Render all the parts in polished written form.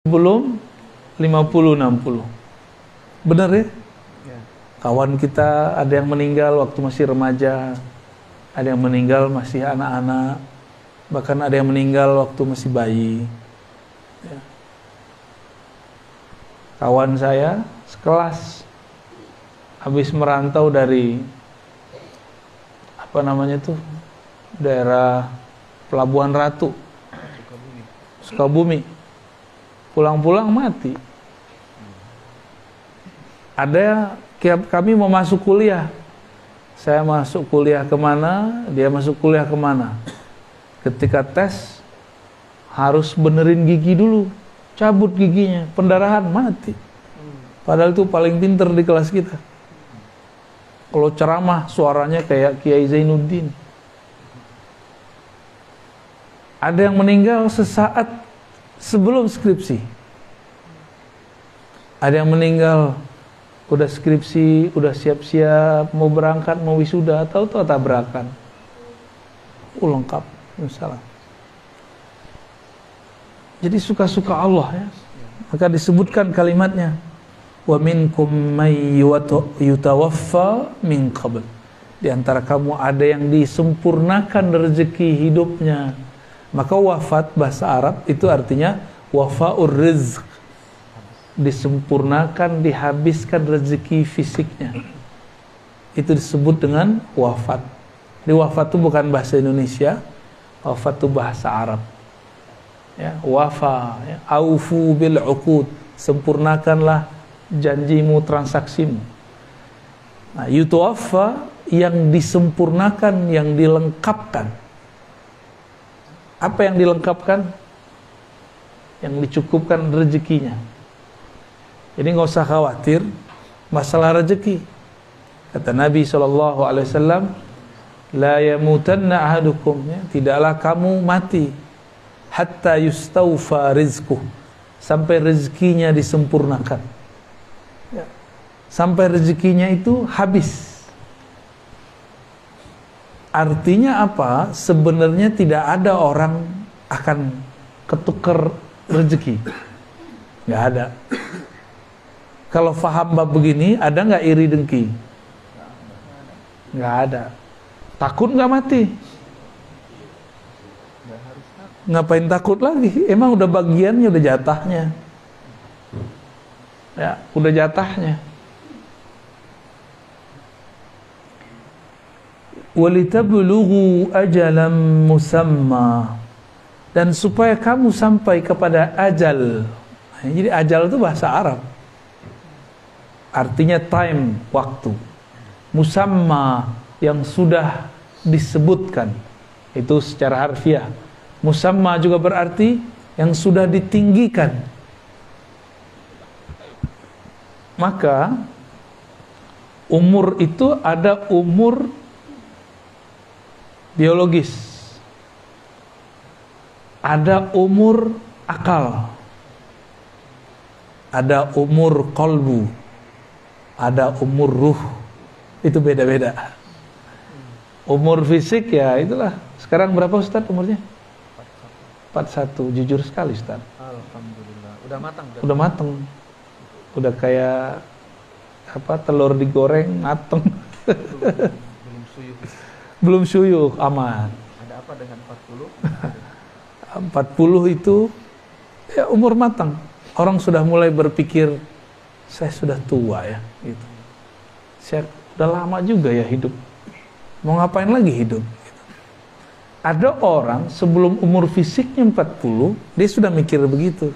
belum 50-60. Benar ya? Kawan kita ada yang meninggal waktu masih remaja, ada yang meninggal masih anak-anak, bahkan ada yang meninggal waktu masih bayi ya. Kawan saya sekelas habis merantau dari daerah Pelabuhan Ratu, Sukabumi. Pulang-pulang mati. Ada kami mau masuk kuliah. Saya masuk kuliah kemana, dia masuk kuliah kemana. Ketika tes harus benerin gigi dulu, cabut giginya, pendarahan, mati. Padahal itu paling pinter di kelas kita. Kalau ceramah suaranya kayak Kiai Zainuddin. Ada yang meninggal sesaat sebelum skripsi. Ada yang meninggal udah skripsi, udah siap-siap mau berangkat, mau wisuda, tahu-tahu tabrakan. Lengkap, misalnya. Jadi suka-suka Allah ya. Maka disebutkan kalimatnya, wa minkum may yutawaffa min qabl. Di antara kamu ada yang disempurnakan rezeki hidupnya. Maka wafat bahasa Arab itu artinya wafa'ur rizq, disempurnakan, dihabiskan rezeki fisiknya. Itu disebut dengan wafat. Di wafat itu bukan bahasa Indonesia, wafat itu bahasa Arab. Ya, wafa, ya, aufu bil uqud, sempurnakanlah janjimu, transaksimu. Nah, yutawaffa yang disempurnakan, yang dilengkapkan. Apa yang dilengkapkan? Yang dicukupkan rezekinya. Jadi nggak usah khawatir masalah rezeki. Kata Nabi SAW, la yamutanna ahadukum, ya, tidaklah kamu mati hatta yustawfa rizquh, sampai rezekinya disempurnakan, ya. Sampai rezekinya itu habis. Artinya apa? Sebenarnya tidak ada orang akan ketukar rezeki. Nggak ada. Kalau faham bab begini, ada nggak iri dengki? Nggak ada. Takut nggak mati? Ngapain takut lagi? Emang udah bagiannya, udah jatahnya. Ya, udah jatahnya. Walitablugu ajalan musamma, dan supaya kamu sampai kepada ajal. Jadi ajal itu bahasa Arab, artinya time, waktu. Musamma, yang sudah disebutkan, itu secara harfiah. Musamma juga berarti yang sudah ditinggikan. Maka umur itu ada umur biologis, ada umur akal, ada umur qalbu, ada umur ruh. Itu beda-beda. Umur fisik ya itulah. Sekarang berapa Ustaz umurnya? 41. Jujur sekali Ustaz. Alhamdulillah. Udah matang. Udah matang. Udah kayak telur digoreng matang. Belum suyuh. Belum suyuh, aman. Ada apa dengan 40? 40 itu ya umur matang. Orang sudah mulai berpikir, saya sudah tua ya, gitu. Saya udah lama juga ya hidup. Mau ngapain lagi hidup? Gitu. Ada orang sebelum umur fisiknya 40, dia sudah mikir begitu.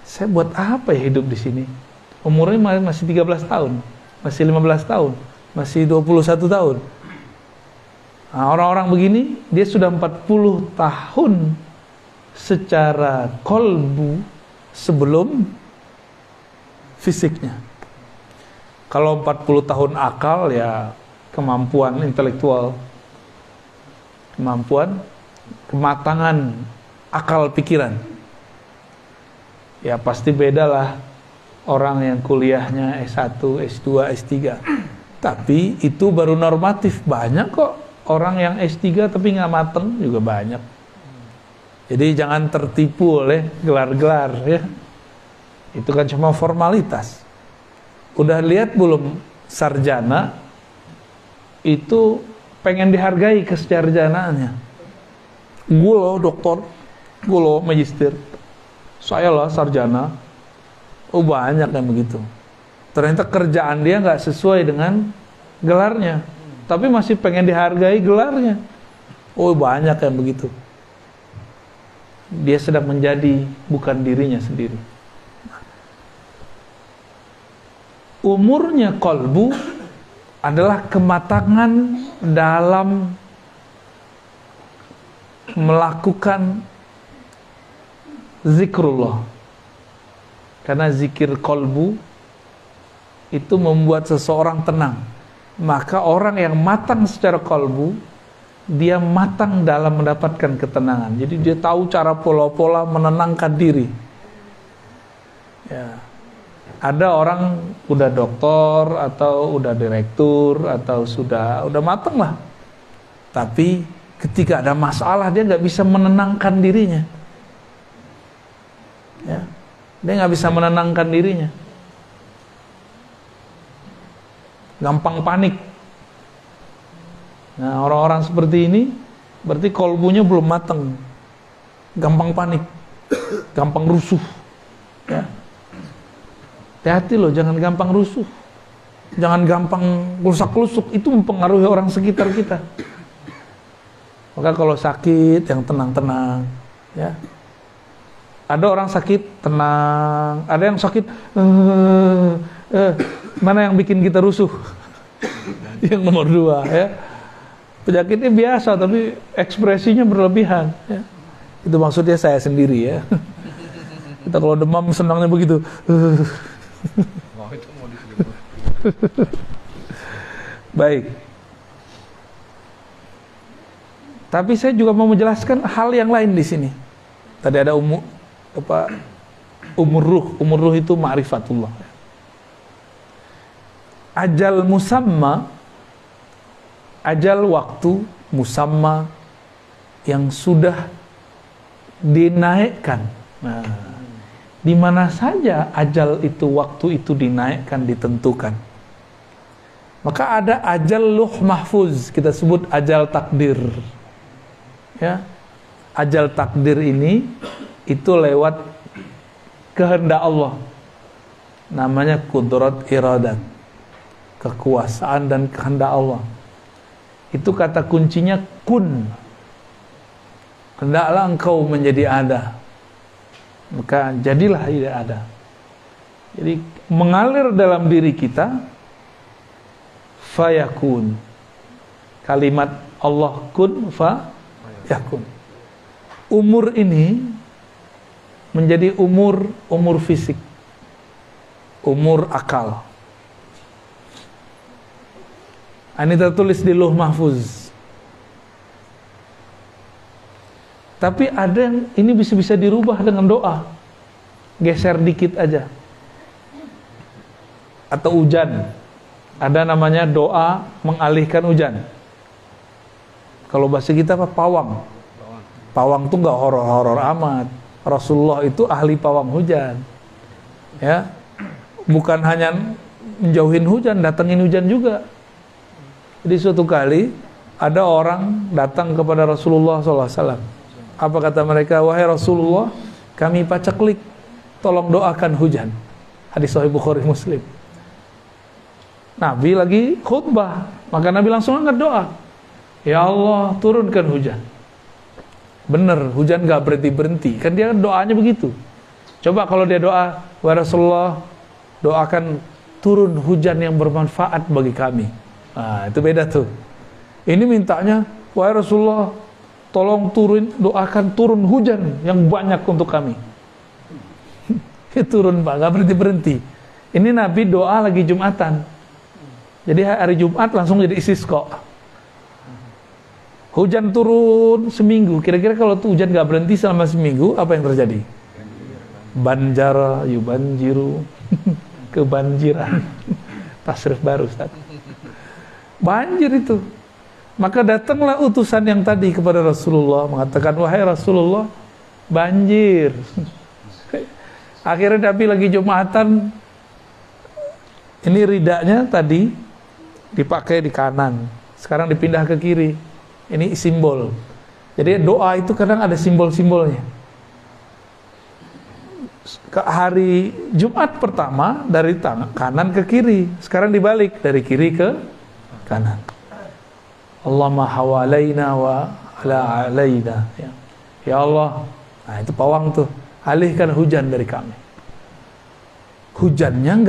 Saya buat apa ya hidup di sini? Umurnya masih 13 tahun, masih 15 tahun. Masih 21 tahun. Nah, orang-orang begini, dia sudah 40 tahun secara kolbu sebelum fisiknya. Kalau 40 tahun akal, ya kemampuan intelektual, kemampuan, kematangan akal pikiran. Ya pasti bedalah orang yang kuliahnya S1, S2, S3. Tapi itu baru normatif. Banyak kok orang yang S3 tapi nggak mateng juga banyak. Jadi jangan tertipu oleh gelar-gelar ya. Itu kan cuma formalitas. Udah lihat belum sarjana itu pengen dihargai kesarjanaannya. Gue loh doktor, gue loh magister, saya lah sarjana. Oh banyak yang begitu. Ternyata kerjaan dia nggak sesuai dengan gelarnya, tapi masih pengen dihargai gelarnya. Oh banyak yang begitu. Dia sedang menjadi bukan dirinya sendiri. Umurnya kolbu adalah kematangan dalam melakukan zikrullah. Karena zikir kolbu itu membuat seseorang tenang. Maka orang yang matang secara kolbu, dia matang dalam mendapatkan ketenangan. Jadi dia tahu cara pola-pola menenangkan diri. Ya. Ada orang udah doktor atau udah direktur atau sudah matang lah. Tapi ketika ada masalah dia nggak bisa menenangkan dirinya. Ya. Dia nggak bisa menenangkan dirinya. Gampang panik. Nah, orang-orang seperti ini berarti kolbunya belum matang. Gampang panik. Gampang rusuh. Ya. Hati-hati loh, jangan gampang rusuh. Jangan gampang rusak-lusuk, itu mempengaruhi orang sekitar kita. Maka kalau sakit, yang tenang-tenang, ya. Ada orang sakit, tenang. Ada yang sakit, mana yang bikin kita rusuh? Yang nomor 2, ya. Penyakitnya biasa, tapi ekspresinya berlebihan. Ya. Itu maksudnya saya sendiri, ya. Kita kalau demam senangnya begitu. Baik. Tapi saya juga mau menjelaskan hal yang lain di sini. Tadi ada umur ruh. Umur ruh itu ma'rifatullah. Ajal musamma, ajal waktu musamma yang sudah dinaikkan. Nah, di mana saja ajal itu, waktu itu dinaikkan, ditentukan. Maka ada ajal luh mahfuz, kita sebut ajal takdir. Ya, ajal takdir ini itu lewat kehendak Allah. Namanya kudrat iradat, kekuasaan dan kehendak Allah. Itu kata kuncinya kun. Hendaklah engkau menjadi ada, maka jadilah tidak ada. Jadi mengalir dalam diri kita fayakun. Kalimat Allah kun fayakun. Umur ini menjadi umur fisik, umur akal. Ini tertulis di Lauh Mahfuz. Tapi ada yang ini bisa dirubah dengan doa. Geser dikit aja. Atau hujan. Ada namanya doa mengalihkan hujan. Kalau bahasa kita apa? Pawang. Pawang tuh nggak horor-horor amat. Rasulullah itu ahli pawang hujan. Ya. Bukan hanya menjauhin hujan, datengin hujan juga. Jadi suatu kali ada orang datang kepada Rasulullah SAW. Apa kata mereka? Wahai Rasulullah, kami paceklik, tolong doakan hujan. Hadis Sahih Bukhari Muslim. Nabi lagi khutbah, maka Nabi langsung angkat doa. Ya Allah, turunkan hujan. Bener, hujan gak berhenti-berhenti. Kan dia doanya begitu. Coba kalau dia doa, wahai Rasulullah, doakan turun hujan yang bermanfaat bagi kami. Nah, itu beda tuh. Ini mintanya, wahai Rasulullah, tolong doakan turun hujan yang banyak untuk kami. Turun Pak, gak berhenti-berhenti. Ini Nabi doa lagi Jumatan. Jadi hari Jumat langsung jadi istisqa. Hujan turun seminggu. Kira-kira kalau hujan gak berhenti selama seminggu, apa yang terjadi? Banjara yubanjiru. Kebanjiran. Tasrif baru Ustaz. Banjir itu. Maka datanglah utusan yang tadi kepada Rasulullah mengatakan, wahai Rasulullah, banjir. Akhirnya Nabi lagi Jumatan, ini ridanya tadi dipakai di kanan, sekarang dipindah ke kiri. Ini simbol. Jadi doa itu kadang ada simbol-simbolnya. Ke hari Jumat pertama dari kanan ke kiri, sekarang dibalik dari kiri ke kanan. Allahumma hawalaina wa ala alaina. Ya Allah, nah itu pawang tuh, alihkan hujan dari kami. Hujannya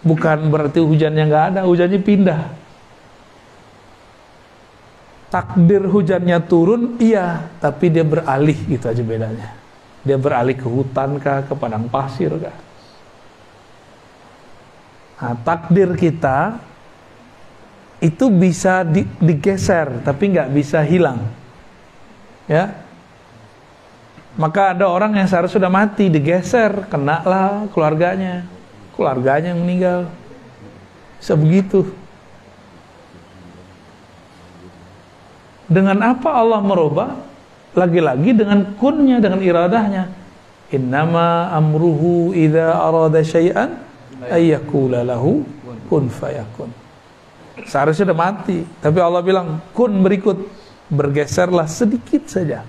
bukan berarti hujannya nggak ada, hujannya pindah. Takdir hujannya turun, iya, tapi dia beralih, gitu aja bedanya. Dia beralih ke hutan kah, ke padang pasir kah. Nah, takdir kita itu bisa digeser, tapi nggak bisa hilang. Ya, maka ada orang yang seharusnya sudah mati, digeser, kenalah keluarganya yang meninggal. Sebegitu. Dengan apa Allah merubah? Lagi-lagi dengan kunnya, dengan iradahnya. Innama amruhu idza arada syai'an ayyakula lahu kun fayakun. Seharusnya sudah mati, tapi Allah bilang kun, berikut, bergeserlah sedikit saja.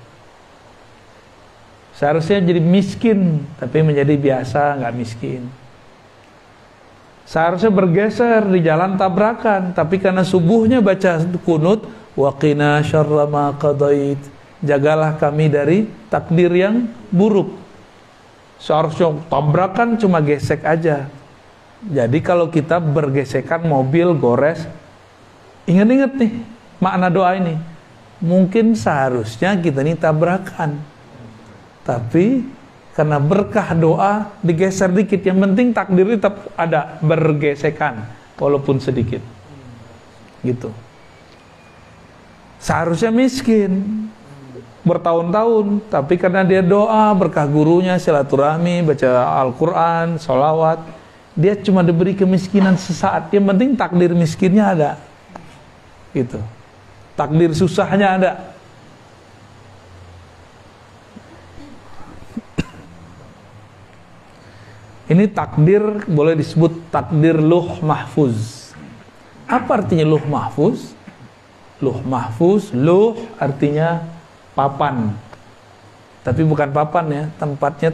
Seharusnya jadi miskin, tapi menjadi biasa, nggak miskin. Seharusnya bergeser di jalan tabrakan, tapi karena subuhnya baca kunut, waqina syarra ma qadait, jagalah kami dari takdir yang buruk. Seharusnya tabrakan cuma gesek aja. Jadi kalau kita bergesekan mobil gores, ingat-ingat nih makna doa ini. Mungkin seharusnya kita ini tabrakan, tapi karena berkah doa digeser dikit. Yang penting takdir tetap ada, bergesekan walaupun sedikit. Gitu. Seharusnya miskin bertahun-tahun, tapi karena dia doa, berkah gurunya, silaturahmi, baca Al-Quran, sholawat, dia cuma diberi kemiskinan sesaat. Yang penting takdir miskinnya ada. Gitu. Takdir susahnya ada. Ini takdir boleh disebut takdir luh mahfuz. Apa artinya luh mahfuz? Luh mahfuz, luh artinya papan. Tapi bukan papan ya, tempatnya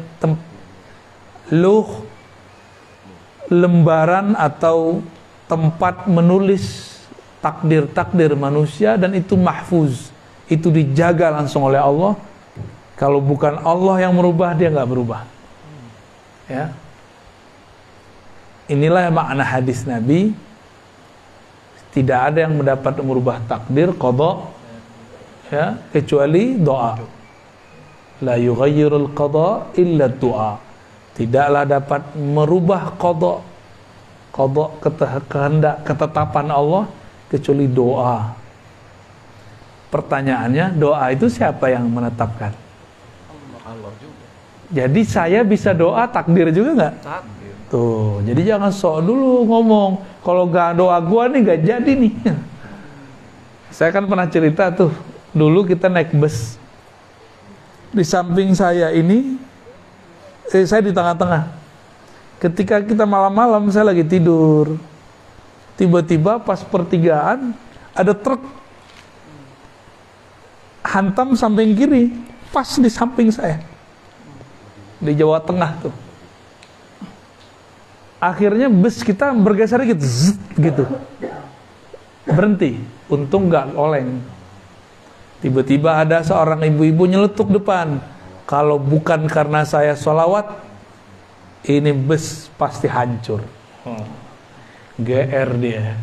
luh, lembaran atau tempat menulis takdir-takdir manusia, dan itu mahfuz. Itu dijaga langsung oleh Allah. Kalau bukan Allah yang merubah, dia nggak berubah. Ya. Inilah makna hadis Nabi, tidak ada yang mendapat merubah takdir qada, ya, kecuali doa. La yughayyirul qada illa doa. Tidaklah dapat merubah qada kehendak, ketetapan Allah, kecuali doa. Pertanyaannya, doa itu siapa yang menetapkan? Allah juga. Jadi saya bisa doa, takdir juga nggak? Takdir. Tuh, jadi jangan sok dulu ngomong, kalau gak doa gua nih gak jadi nih. Saya kan pernah cerita tuh, dulu kita naik bus. Di samping saya ini, saya di tengah-tengah. Ketika kita malam-malam, saya lagi tidur. Tiba-tiba pas pertigaan, ada truk hantam samping kiri, pas di samping saya. Di Jawa Tengah tuh. Akhirnya bus kita bergeser gitu, zzz, gitu. Berhenti, untung nggak oleng. Tiba-tiba ada seorang ibu-ibu nyeletuk depan. Kalau bukan karena saya sholawat, ini bus pasti hancur. GR dia.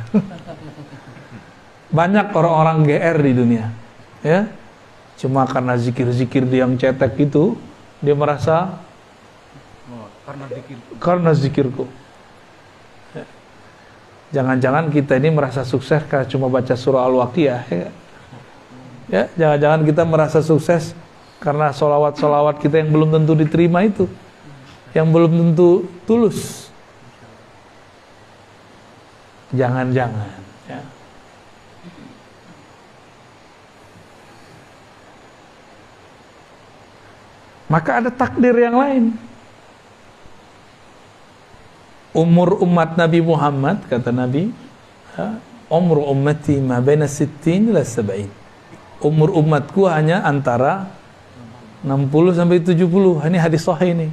Banyak orang-orang GR di dunia, ya. Cuma karena zikir-zikir dia yang cetek itu, dia merasa karena zikirku. Jangan-jangan kita ini merasa sukses karena cuma baca surah Al-Waqiah, ya, jangan-jangan kita merasa sukses karena solawat-solawat kita yang belum tentu diterima itu, yang belum tentu tulus. Jangan-jangan, ya. Maka ada takdir yang lain. Umur umat Nabi Muhammad, kata Nabi, umur ummati ma baina 60 ila 70. Umur umatku hanya antara 60 sampai 70. Ini hadis sahih nih.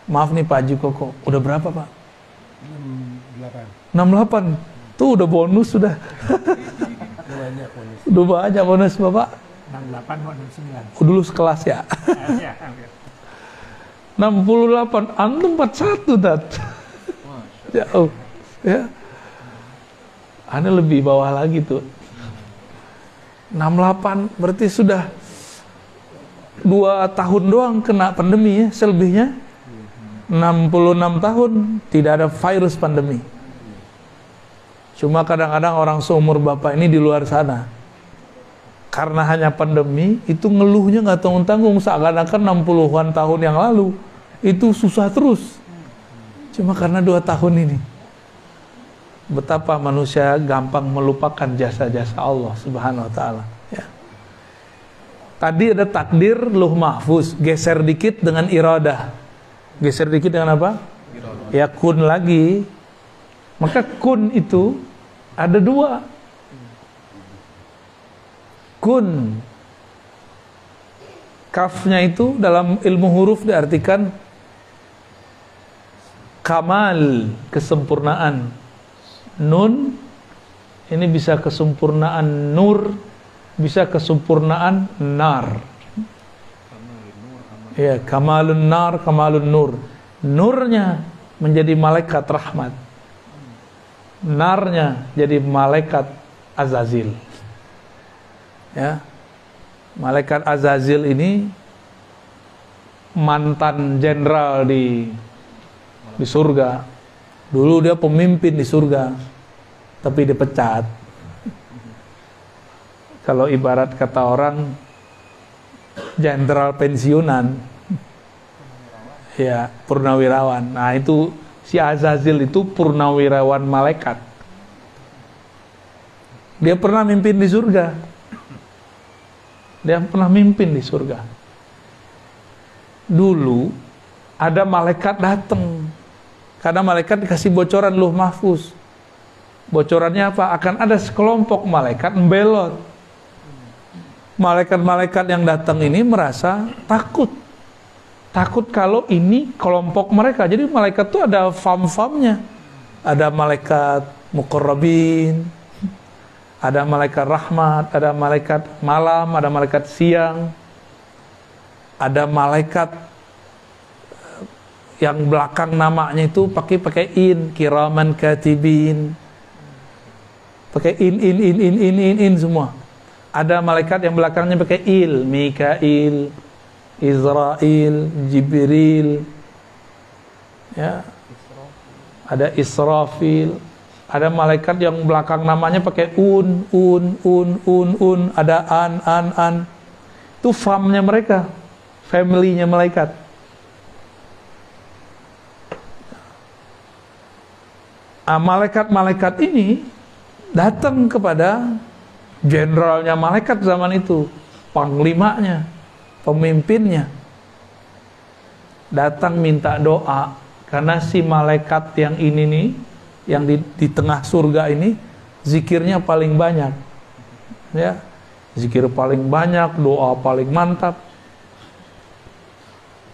Maaf nih Pak Haji Koko, udah berapa Pak? 68. Tuh udah bonus sudah. Udah banyak bonus Bapak. 68 mau 69. Dulu sekelas ya. 68, antum 41 dat. Jauh. Ya. Anda lebih bawah lagi tuh. 68 berarti sudah 2 tahun doang kena pandemi ya, selebihnya 66 tahun tidak ada virus pandemi. Cuma kadang-kadang orang seumur Bapak ini di luar sana, karena hanya pandemi, itu ngeluhnya nggak tanggung-tanggung, seakan-akan 60-an tahun yang lalu itu susah terus. Cuma karena 2 tahun ini. Betapa manusia gampang melupakan jasa-jasa Allah Subhanahu wa taala, ya. Tadi ada takdir luh mahfuz, geser dikit dengan iradah. Geser dikit dengan apa? Iradah. Ya kun lagi. Maka kun itu ada 2. Kun, kafnya itu dalam ilmu huruf diartikan kamal, kesempurnaan. Nun ini bisa kesempurnaan nur, bisa kesempurnaan nar. Ya, kamalun nar, kamalun nur. Nurnya menjadi malaikat rahmat, narnya jadi malaikat Azazil. Ya, malaikat Azazil ini mantan jenderal di surga. Dulu dia pemimpin di surga, tapi dipecat. Kalau ibarat kata orang, jenderal pensiunan, ya purnawirawan. Nah itu si Azazil itu purnawirawan malaikat. Dia pernah mimpin di surga. Dia pernah mimpin di surga. Dulu ada malaikat datang. Karena malaikat dikasih bocoran luh mahfuz. Bocorannya apa? Akan ada sekelompok malaikat membelot. Malaikat-malaikat yang datang ini merasa takut. Takut kalau ini kelompok mereka. Jadi malaikat itu ada fam-famnya. Ada malaikat muqarrabin, ada malaikat rahmat, ada malaikat malam, ada malaikat siang, ada malaikat yang belakang namanya itu pakai in, kiraman katibin, pakai in semua. Ada malaikat yang belakangnya pakai il, Mikail, Israil, Jibril, ya. Ada Israfil. Ada malaikat yang belakang namanya pakai un, ada an. Itu famnya mereka, family-nya malaikat. Malaikat-malaikat ini datang kepada jenderalnya malaikat zaman itu, panglimanya, pemimpinnya, datang minta doa karena si malaikat yang ini nih, yang di tengah surga ini, zikirnya paling banyak, ya, zikir paling banyak, doa paling mantap.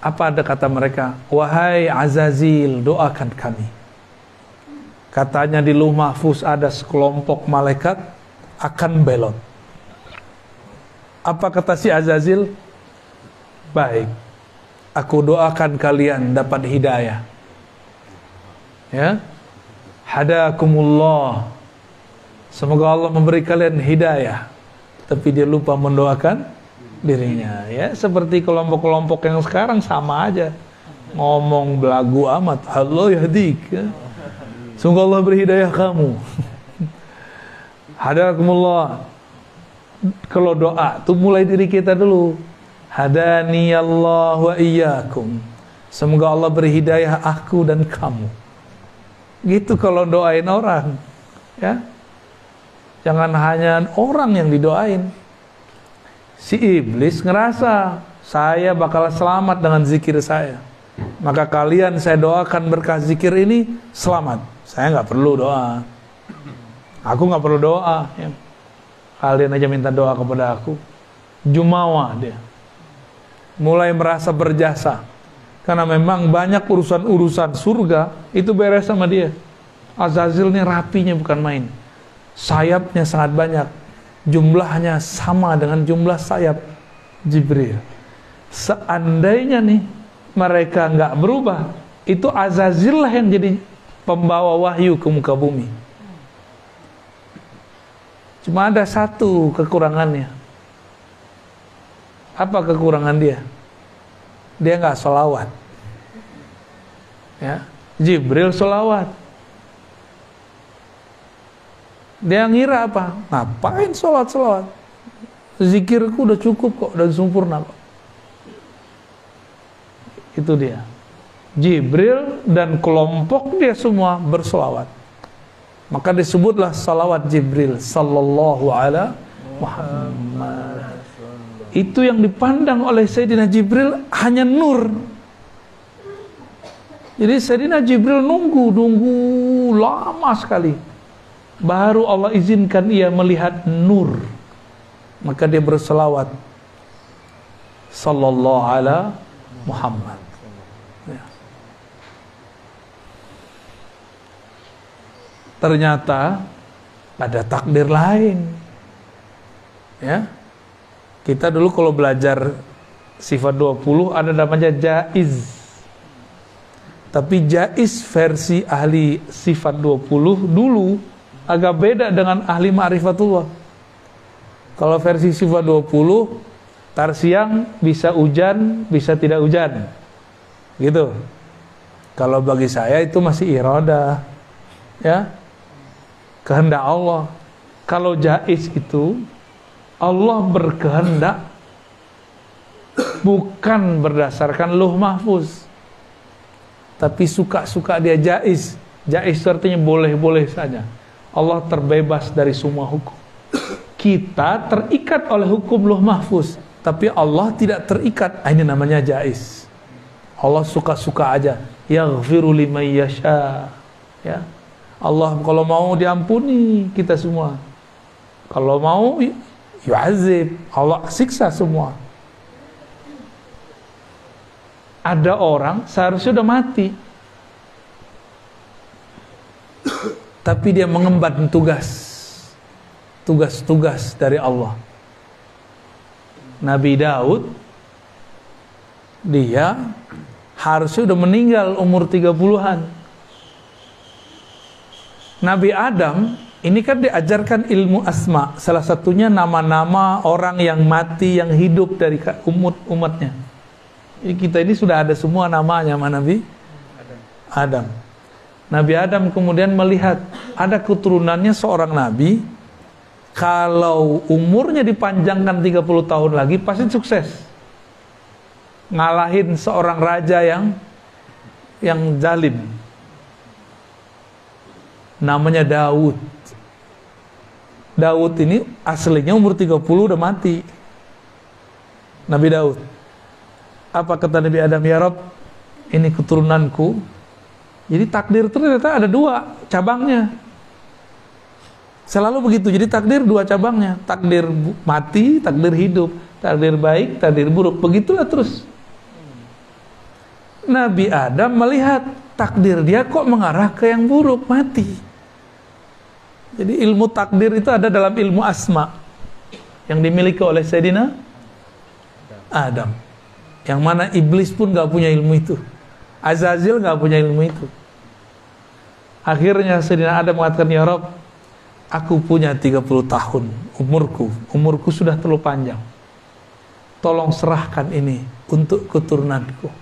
Apa ada kata mereka? Wahai Azazil, doakan kami. Katanya di luh mahfuz ada sekelompok malaikat akan belot. Apa kata si Azazil? Baik, aku doakan kalian dapat hidayah. Ya, hadakumullah. Semoga Allah memberi kalian hidayah. Tapi dia lupa mendoakan dirinya. Ya, seperti kelompok-kelompok yang sekarang sama aja. Ngomong belagu amat. Allah yahdik. Ya. Semoga Allah beri hidayah kamu. Hadakumullah. Kalau doa tuh mulai diri kita dulu. Hadani Allah wa iyyakum. Semoga Allah beri hidayah aku dan kamu. Gitu kalau doain orang, ya. Jangan hanya orang yang didoain. Si iblis ngerasa Saya bakal selamat dengan zikir saya. Maka kalian saya doakan berkah zikir ini selamat. Saya nggak perlu doa. Aku nggak perlu doa. Ya. Kalian aja minta doa kepada aku. Jumawa dia. Mulai merasa berjasa. Karena memang banyak urusan-urusan surga itu beres sama dia. Azazil ini rapinya bukan main. Sayapnya sangat banyak. Jumlahnya sama dengan jumlah sayap Jibril. Seandainya nih mereka nggak berubah, itu Azazil lah yang jadi pembawa wahyu ke muka bumi. Cuma ada satu kekurangannya. Apa kekurangan dia? Dia nggak sholawat. Ya, Jibril sholawat. Dia ngira apa? Ngapain sholat? Zikirku udah cukup kok, udah sempurna kok. Itu dia. Jibril dan kelompok dia semua bersolawat. Maka disebutlah salawat Jibril sallallahu alaihi Muhammad. Itu yang dipandang oleh Sayyidina Jibril hanya nur. Jadi Sayyidina Jibril nunggu lama sekali. Baru Allah izinkan ia melihat nur. Maka dia berselawat sallallahu alaihi Muhammad. Ya. Ternyata ada takdir lain. Ya. Kita dulu kalau belajar sifat 20 ada namanya jaiz. Tapi jaiz versi ahli sifat 20 dulu agak beda dengan ahli ma'rifatullah. Kalau versi sifat 20 tar siang bisa hujan, bisa tidak hujan. Gitu. Kalau bagi saya itu masih iradah. Ya. Kehendak Allah. Kalau jaiz itu Allah berkehendak bukan berdasarkan lauh mahfuz. Tapi suka-suka dia jaiz. Jaiz itu artinya boleh-boleh saja. Allah terbebas dari semua hukum. Kita terikat oleh hukum lauh mahfuz. Tapi Allah tidak terikat. Ini namanya jaiz. Allah suka-suka aja. Yaghfiru liman yasha. Ya. Allah kalau mau diampuni kita semua. Kalau mau yu'azib. Allah siksa semua. Ada orang seharusnya udah mati. Tapi dia mengemban tugas-tugas dari Allah. Nabi Daud dia harusnya udah meninggal umur 30-an. Nabi Adam ini kan diajarkan ilmu asma, salah satunya nama-nama orang yang mati, yang hidup dari umatnya. Kita ini sudah ada semua namanya sama Nabi Adam. Nabi Adam kemudian melihat ada keturunannya seorang nabi. Kalau umurnya dipanjangkan 30 tahun lagi pasti sukses. Ngalahin seorang raja yang zalim. Namanya Daud. Daud ini aslinya umur 30 udah mati. Nabi Daud. Apa kata Nabi Adam? Ya Rabb, ini keturunanku. Jadi takdir itu ternyata ada 2 cabangnya. Selalu begitu, jadi takdir 2 cabangnya. Takdir mati, takdir hidup. Takdir baik, takdir buruk. Begitulah terus. Nabi Adam melihat takdir dia kok mengarah ke yang buruk, mati. Jadi ilmu takdir itu ada dalam ilmu asma yang dimiliki oleh Sayyidina Adam. Yang mana iblis pun gak punya ilmu itu. Azazil gak punya ilmu itu. Akhirnya Sayyidina Adam mengatakan, ya Rabb, aku punya 30 tahun umurku sudah terlalu panjang. Tolong serahkan ini untuk keturunanku.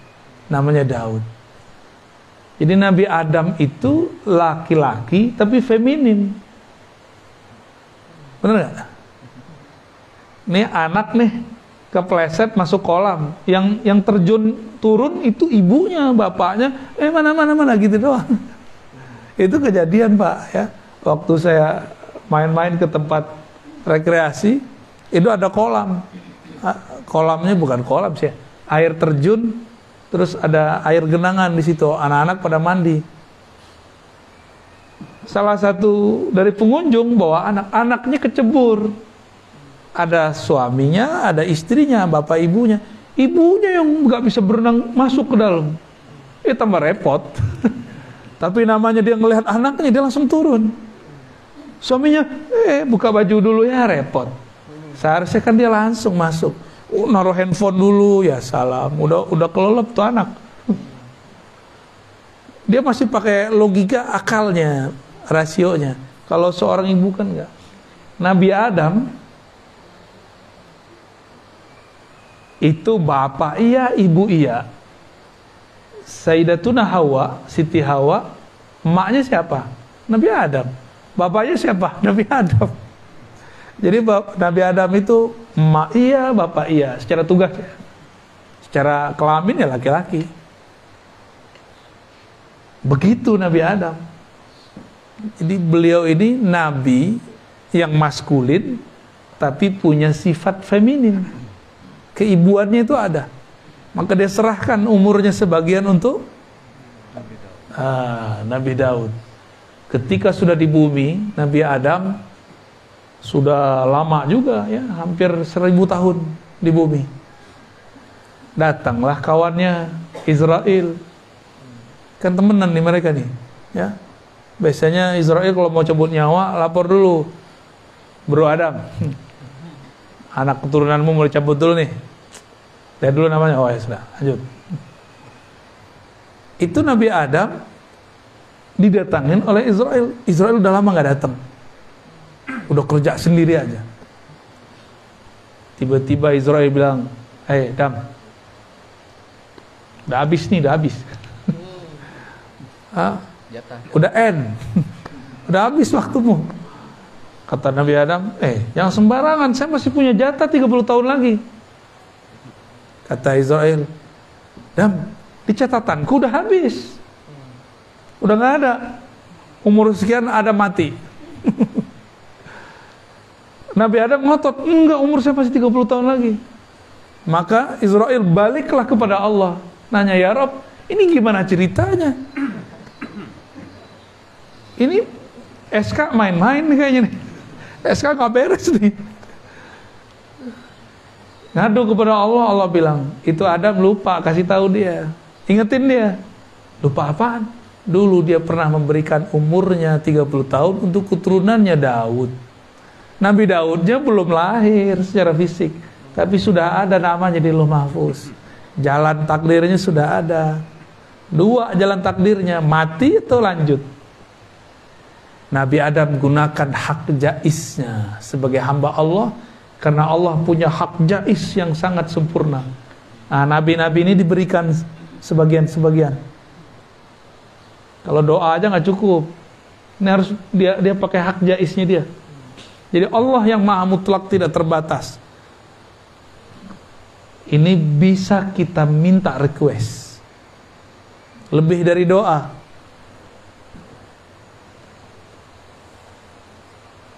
Namanya Daud. Jadi Nabi Adam itu laki-laki tapi feminin. Benar gak? Nih anak nih kepleset masuk kolam. Yang terjun turun itu ibunya, bapaknya. Mana gitu doang. Itu kejadian Pak ya. Waktu saya main-main ke tempat rekreasi, itu ada kolam. kolamnya bukan kolam sih, air terjun, terus ada air genangan di situ, anak-anak pada mandi. Salah satu dari pengunjung bawa anak-anaknya kecebur. Ada suaminya, ada istrinya, bapak ibunya. Ibunya yang nggak bisa berenang masuk ke dalam. Tambah repot. Tapi namanya dia ngelihat anaknya, dia langsung turun. Suaminya, buka baju dulu ya, repot. Seharusnya kan dia langsung masuk. Naruh handphone dulu, ya salam. Udah kelelep tuh anak. Dia masih pakai logika akalnya, rasionya. Kalau seorang ibu kan enggak. Nabi Adam itu bapak iya, ibu iya. Sayyidatuna Hawa, Siti Hawa, emaknya siapa? Nabi Adam. Bapaknya siapa? Nabi Adam. Jadi Nabi Adam itu emak iya, bapak iya, secara tugas ya. Secara kelamin ya laki-laki. Begitu Nabi Adam. Jadi beliau ini nabi yang maskulin tapi punya sifat feminin. Keibuannya itu ada. Maka dia serahkan umurnya sebagian untuk Nabi Daud. Ketika sudah di bumi, Nabi Adam sudah lama juga ya, hampir 1000 tahun di bumi. Datanglah kawannya Israel. Kan temenan nih mereka nih, ya. Biasanya Israel kalau mau cabut nyawa lapor dulu. Bro Adam. Anak keturunanmu mau dicabut dulu nih. Lihat dulu namanya. Oh ya sudah, lanjut. Itu Nabi Adam didatangin oleh Israel. Israel udah lama gak datang. Udah kerja sendiri aja. Tiba-tiba Israel bilang, Adam, udah habis nih, udah habis. Udah end. Udah habis waktumu. Kata Nabi Adam, jangan sembarangan, saya masih punya jatah 30 tahun lagi. Kata Israel, Adam, di catatanku udah habis. Udah gak ada. Umur sekian ada mati. Nabi Adam ngotot, enggak, umur saya masih 30 tahun lagi. Maka Israel baliklah kepada Allah, nanya, ya Rob, ini gimana ceritanya? Ini SK main-main nih kayaknya nih. SK gak beres nih. Ngadu kepada Allah, Allah bilang, itu Adam lupa kasih tahu dia. Ingetin dia. Lupa apaan? Dulu dia pernah memberikan umurnya 30 tahun untuk keturunannya Daud. Nabi Daudnya belum lahir secara fisik, tapi sudah ada namanya di Lauh Mahfuz. Jalan takdirnya sudah ada. 2 jalan takdirnya, mati atau lanjut. Nabi Adam gunakan hak jaiznya sebagai hamba Allah, karena Allah punya hak jaiz yang sangat sempurna. Nah, nabi-nabi ini diberikan sebagian-sebagian. Kalau doa aja nggak cukup, ini harus dia pakai hak jaiznya dia. Jadi Allah yang maha mutlak, tidak terbatas. Ini bisa kita minta request lebih dari doa.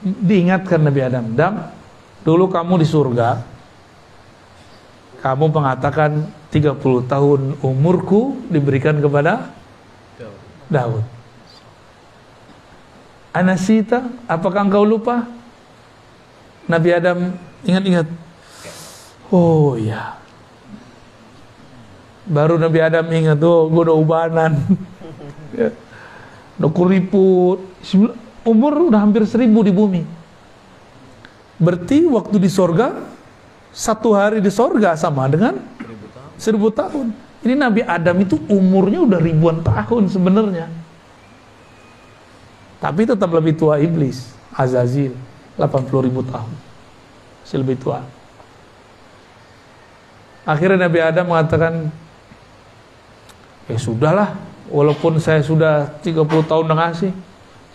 Diingatkan Nabi Adam, dulu kamu di surga, kamu mengatakan 30 tahun umurku diberikan kepada Daud. Anasita, apakah engkau lupa? Nabi Adam ingat-ingat. Oh ya. Baru Nabi Adam ingat, gue udah ubanan. Udah kuriput. Umur udah hampir 1000 di bumi. Berarti waktu di sorga, 1 hari di sorga sama dengan 1000 tahun. Ini Nabi Adam itu umurnya udah ribuan tahun sebenarnya. Tapi tetap lebih tua iblis, Azazil, 80.000 tahun. Masih lebih tua. Akhirnya Nabi Adam mengatakan, ya sudahlah, walaupun saya sudah 30 tahun udah ngasih,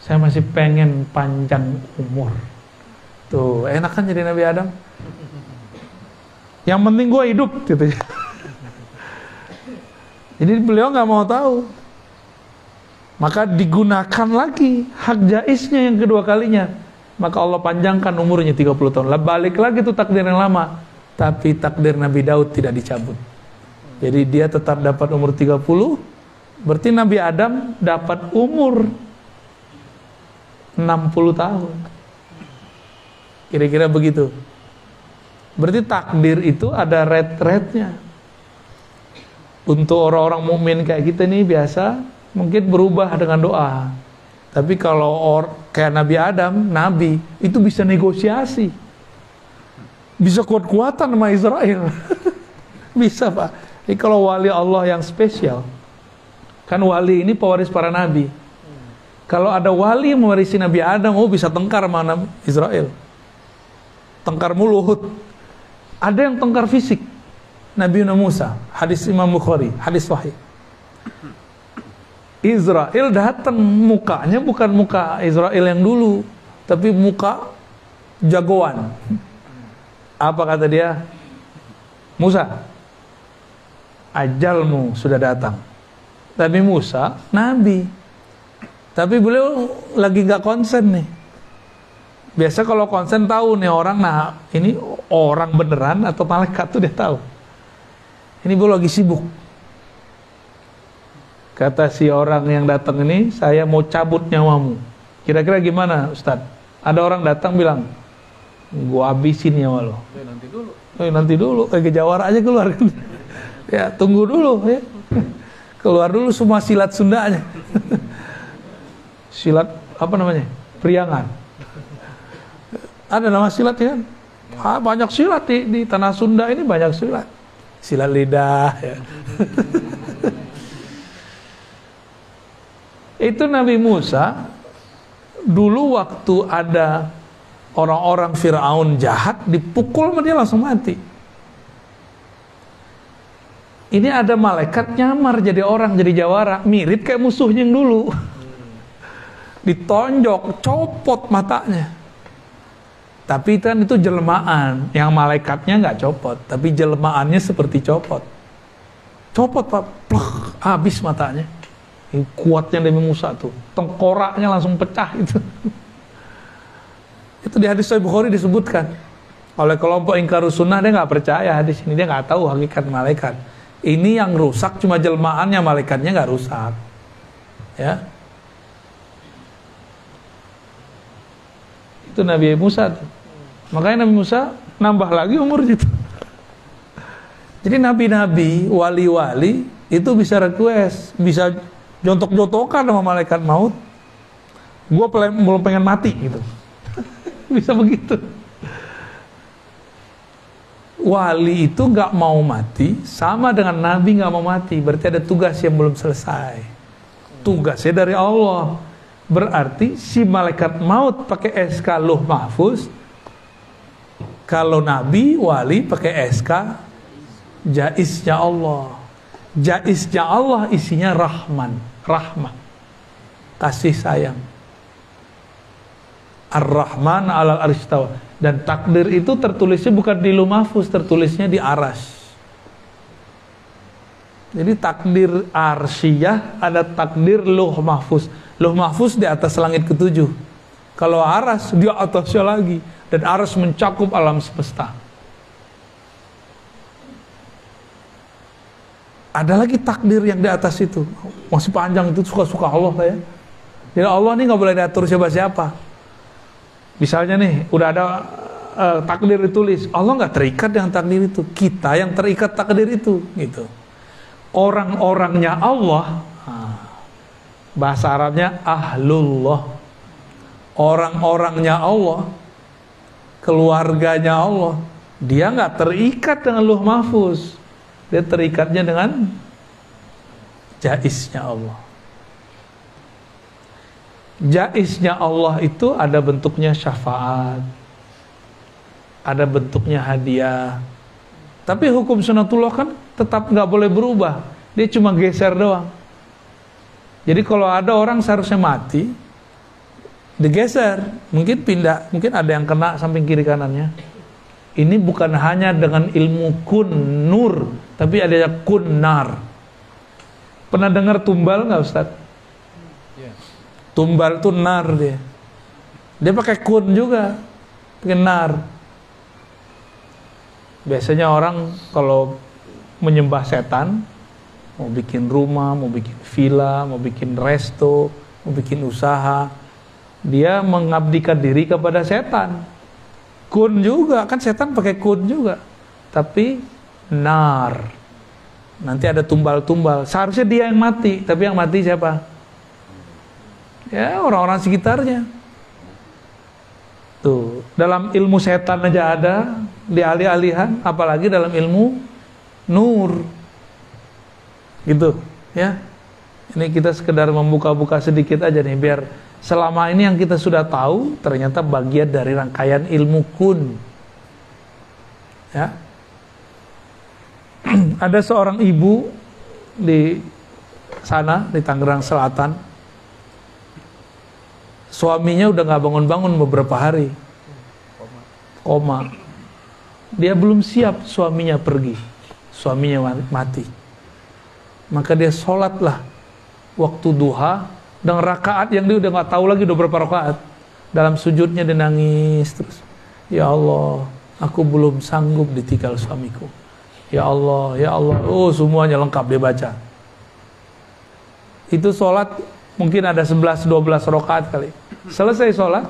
saya masih pengen panjang umur. Tuh, enak kan jadi Nabi Adam? Yang penting gue hidup, gitu ya. Jadi beliau nggak mau tahu. Maka digunakan lagi hak jaiznya yang kedua kalinya. Maka Allah panjangkan umurnya 30 tahun. Lah balik lagi tuh takdir yang lama. Tapi takdir Nabi Daud tidak dicabut. Jadi dia tetap dapat umur 30. Berarti Nabi Adam dapat umur 60 tahun. Kira-kira begitu. Berarti takdir itu ada rate-rate-nya. Untuk orang-orang mukmin kayak kita nih biasa mungkin berubah dengan doa. Tapi kalau kayak Nabi Adam, Nabi itu bisa negosiasi, bisa kuat-kuatan sama Israel. Bisa Pak. Jadi kalau wali Allah yang spesial, kan wali ini pewaris para nabi. Kalau ada wali yang mewarisi Nabi Adam, oh bisa tengkar sama Israel, tengkar mulut. Ada yang tengkar fisik, Nabi Musa, hadis Imam Bukhari, hadis sahih. Israel datang, mukanya bukan muka Israel yang dulu, tapi muka jagoan. Apa kata dia? Musa, ajalmu sudah datang. Tapi Musa, nabi. Tapi beliau lagi gak konsen nih. Biasa kalau konsen tahu nih orang, nah ini orang beneran atau malaikat tuh dia tahu. Ini beliau lagi sibuk. Kata si orang yang datang ini, saya mau cabut nyawamu. Kira-kira gimana Ustadz? Ada orang datang bilang, gua habisin nyawa lo. Nanti dulu, kayak jawara aja keluar. Ya tunggu dulu ya. Keluar dulu semua silat Sundanya. Silat apa namanya? Priangan. Ada nama silat ya? Banyak silat di tanah Sunda ini, banyak silat. Silat lidah ya. Itu Nabi Musa dulu waktu ada orang-orang Fir'aun jahat, dipukul sama dia langsung mati. Ini ada malaikat nyamar jadi orang, jadi jawara, mirip kayak musuhnya yang dulu. Ditonjok, copot matanya. Tapi kan itu jelmaan, yang malaikatnya nggak copot, tapi jelmaannya seperti copot. Copot Pak, plek, habis matanya. Ini kuatnya Nabi Musa tuh, tengkoraknya langsung pecah itu. Itu di hadis Sahih Bukhari disebutkan. Oleh kelompok ingkarus sunnah, dia nggak percaya hadis ini, dia nggak tahu hakikat malaikat. Ini yang rusak cuma jelmaannya, malaikatnya nggak rusak. Ya. Itu Nabi Musa tuh. Makanya Nabi Musa nambah lagi umur gitu. Jadi nabi-nabi, wali-wali itu bisa request, bisa jontok-jontokan sama malaikat maut. Gue belum pengen mati gitu. Bisa begitu. Wali itu nggak mau mati, sama dengan nabi nggak mau mati. Berarti ada tugas yang belum selesai. Tugasnya dari Allah. Berarti si malaikat maut pakai SK Lauh Mahfuz. Kalau nabi, wali pakai SK Jaiznya Allah. Jaiznya Allah isinya rahman, rahmah, kasih sayang. Ar-Rahman alal arsy istawa. Dan takdir itu tertulisnya bukan di Lauh Mahfuz, tertulisnya di Arasy. Jadi takdir arsyiyah, ada takdir Lauh Mahfuz. Lauh Mahfuz di atas langit ketujuh. Kalau Arasy di atasnya lagi, dan Arasy mencakup alam semesta. Ada lagi takdir yang di atas itu, masih panjang, itu suka-suka Allah ya. Jadi Allah ini nggak boleh diatur siapa-siapa. Misalnya nih, udah ada takdir ditulis, Allah nggak terikat dengan takdir itu, kita yang terikat takdir itu, gitu. Orang-orangnya Allah, bahasa Arabnya ahlullah. Orang-orangnya Allah, keluarganya Allah, dia nggak terikat dengan Lauh Mahfuz, dia terikatnya dengan jaiznya Allah. Jaiznya Allah itu ada bentuknya syafaat, ada bentuknya hadiah. Tapi hukum sunatullah kan tetap nggak boleh berubah, dia cuma geser doang. Jadi kalau ada orang seharusnya mati, digeser, mungkin pindah, mungkin ada yang kena samping kiri kanannya. Ini bukan hanya dengan ilmu kun nur, tapi ada kun nar. Pernah dengar tumbal nggak Ustaz? Tumbal itu nar dia. Dia pakai kun juga, pakai nar. Biasanya orang kalau menyembah setan, mau bikin rumah, mau bikin villa, mau bikin resto, mau bikin usaha, dia mengabdikan diri kepada setan. Kun juga, kan setan pakai kun juga. Tapi nar, nanti ada tumbal-tumbal. Seharusnya dia yang mati, tapi yang mati siapa? Ya, orang-orang sekitarnya. Tuh, dalam ilmu setan aja ada di alih-alihan, apalagi dalam ilmu nur. Gitu, ya. Ini kita sekedar membuka-buka sedikit aja nih, biar selama ini yang kita sudah tahu ternyata bagian dari rangkaian ilmu kun. Ya. Ada seorang ibu di sana, di Tangerang Selatan. Suaminya udah gak bangun-bangun beberapa hari, koma. Dia belum siap suaminya pergi, suaminya mati. Maka dia sholatlah waktu duha dengan rakaat yang dia udah gak tahu lagi udah berapa rakaat. Dalam sujudnya dia nangis terus. Ya Allah, aku belum sanggup ditinggal suamiku. Ya Allah, ya Allah. Oh, semuanya lengkap dia baca. Itu sholat mungkin ada 11-12 rakaat kali. Selesai sholat,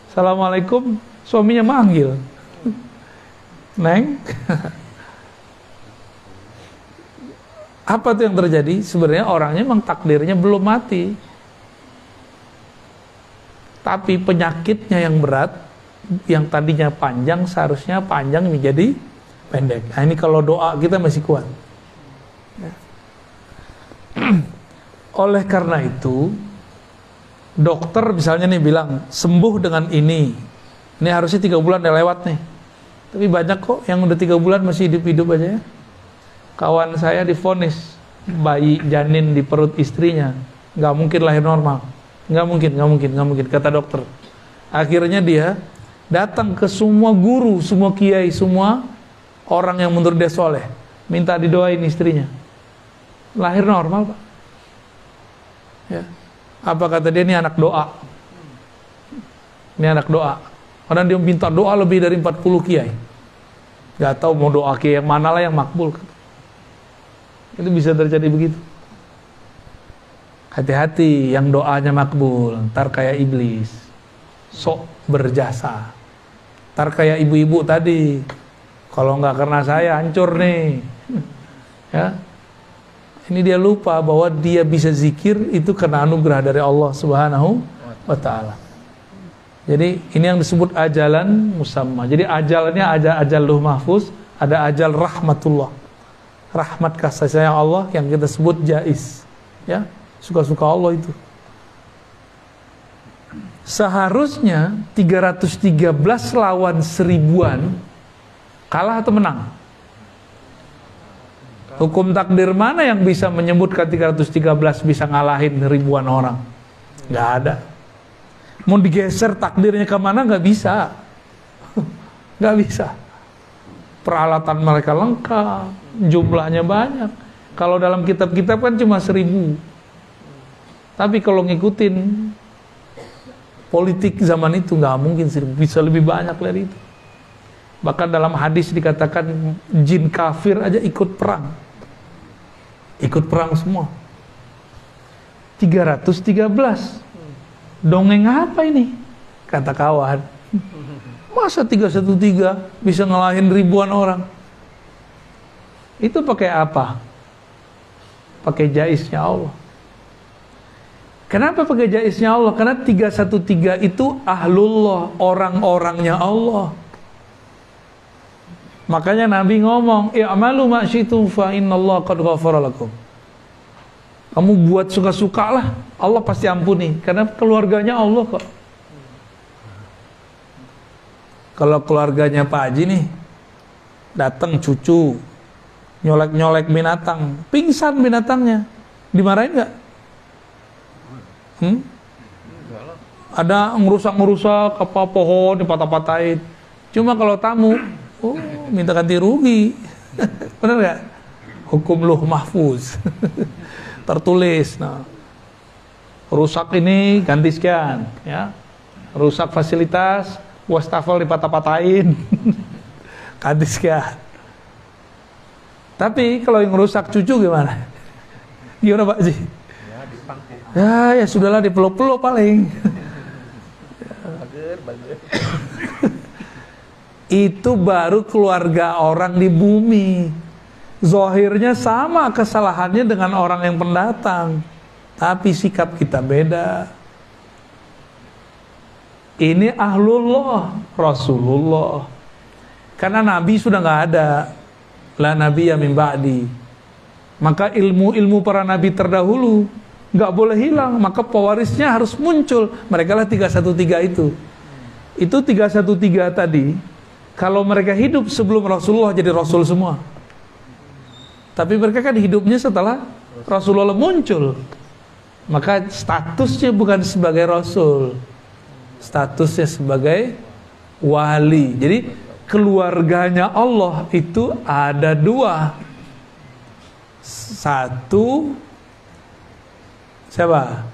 Assalamualaikum, suaminya manggil. Neng. Apa tuh yang terjadi? Sebenarnya orangnya memang takdirnya belum mati. Tapi penyakitnya yang berat, yang tadinya panjang, seharusnya panjang menjadi pendek. Nah, ini kalau doa kita masih kuat. Oleh karena itu, dokter misalnya nih bilang sembuh dengan ini harusnya 3 bulan udah lewat nih, tapi banyak kok yang udah 3 bulan masih hidup-hidup aja ya. Kawan saya divonis bayi janin di perut istrinya nggak mungkin lahir normal, nggak mungkin kata dokter. Akhirnya dia datang ke semua guru, semua kiai, semua orang yang menurut dia soleh, minta didoain istrinya lahir normal, Pak. Ya. Apa kata dia? Ini anak doa. Ini anak doa. Karena dia minta doa lebih dari 40 kiai. Gak tahu mau doa kiai yang mana lah yang makbul. Itu bisa terjadi begitu. Hati-hati yang doanya makbul, ntar kayak iblis, sok berjasa. Ntar kayak ibu-ibu tadi, kalau nggak karena saya hancur nih. Ya. Ini dia lupa bahwa dia bisa zikir itu karena anugerah dari Allah Subhanahu wa ta'ala. Jadi ini yang disebut ajalan musamma. Jadi ajalnya ada ajal luh mahfuz, ada ajal rahmatullah. Rahmat kasih sayang Allah yang kita sebut jaiz. Ya, suka-suka Allah itu. Seharusnya 313 lawan 1000-an kalah atau menang? Hukum takdir mana yang bisa menyebutkan 313 bisa ngalahin ribuan orang? Nggak ada. Mau digeser takdirnya kemana nggak bisa. Nggak bisa. Peralatan mereka lengkap, jumlahnya banyak. Kalau dalam kitab-kitab kan cuma 1000. Tapi kalau ngikutin politik zaman itu nggak mungkin 1000, bisa lebih banyak dari itu. Bahkan dalam hadis dikatakan jin kafir aja ikut perang. Ikut perang semua. 313. Dongeng apa ini? Kata kawan. Masa 313 bisa ngalahin ribuan orang? Itu pakai apa? Pakai jaiznya Allah. Kenapa pakai jaiznya Allah? Karena 313 itu ahlullah, orang-orangnya Allah. Makanya Nabi ngomong, i'malu ma syi'tum fa innallaha qad ghafara lakum. Kamu buat suka-suka lah, Allah pasti ampuni, karena keluarganya Allah kok. Kalau keluarganya Pak Haji nih, datang cucu, nyolek-nyolek binatang, pingsan binatangnya, dimarahin nggak? Ada ngerusak-ngerusak apa pohon dipatah-patahin. Cuma kalau tamu, oh, minta ganti rugi. Benar nggak? Hukum luh mahfuz. Tertulis. Nah, rusak ini ganti sekian, ya. Rusak fasilitas, wastafel dipatah-patahin. Ganti sekian. Tapi kalau yang rusak cucu gimana? Gimana Pak Ji? Ya, dipangku. Ya sudahlah dipeluk-peluk paling. Bager. Itu baru keluarga orang di bumi. Zahirnya sama kesalahannya dengan orang yang pendatang, tapi sikap kita beda. Ini ahlullah, Rasulullah. Karena Nabi sudah nggak ada, la nabiyya min ba'di. Maka ilmu-ilmu para nabi terdahulu nggak boleh hilang, maka pewarisnya harus muncul. Mereka lah 313 itu. Itu 313 tadi, kalau mereka hidup sebelum Rasulullah jadi Rasul semua. Tapi mereka kan hidupnya setelah Rasulullah muncul. Maka statusnya bukan sebagai Rasul, statusnya sebagai wali. Jadi keluarganya Allah itu ada dua. Satu, siapa?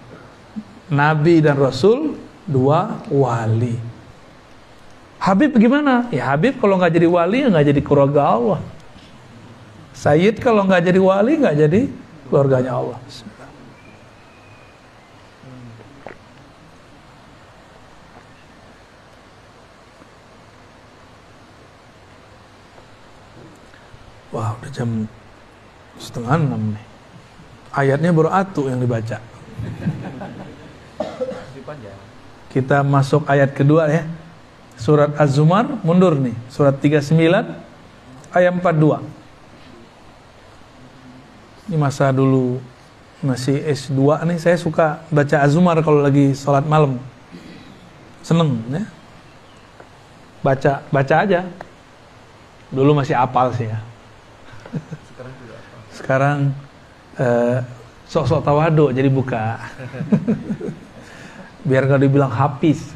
Nabi dan Rasul. Dua, wali. Habib gimana? Ya Habib kalau nggak jadi wali, nggak jadi keluarga Allah. Sayyid kalau nggak jadi wali, nggak jadi keluarganya Allah. Wah, udah jam 5:30 nih. Ayatnya baru atu yang dibaca. Kita masuk ayat kedua ya. Surat Az-Zumar, mundur nih. Surat 39 ayat 42. Ini masa dulu masih S2 nih, saya suka baca Az-Zumar kalau lagi sholat malam. Seneng ya. Baca aja. Dulu masih apal sih ya. Sekarang sok-sok tawadu jadi buka. Biar gak dibilang hafiz.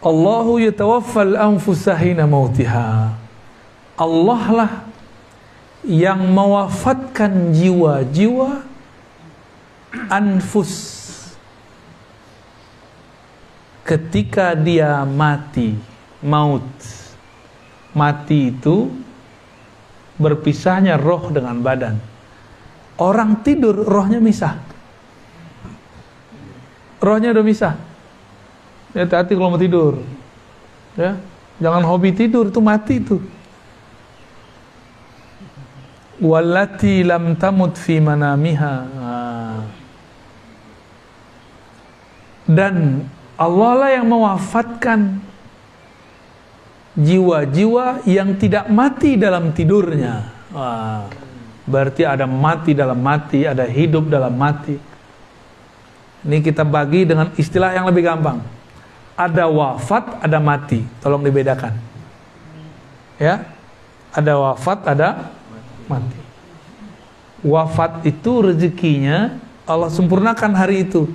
Allahu yatawaffal anfusa hina mautiha. Allah lah yang mewafatkan jiwa-jiwa, anfus, ketika dia mati. Maut, mati itu berpisahnya roh dengan badan. Orang tidur, rohnya misah. Rohnya udah misah. Hati-hati kalau mau tidur ya, jangan hobi tidur, itu mati itu. Wallati lam tamut fi manamiha. Dan Allah lah yang mewafatkan jiwa-jiwa yang tidak mati dalam tidurnya. Berarti ada mati dalam mati, ada hidup dalam mati. Ini kita bagi dengan istilah yang lebih gampang. Ada wafat, ada mati. Tolong dibedakan. Ya, ada wafat, ada mati. Wafat itu rezekinya Allah sempurnakan hari itu.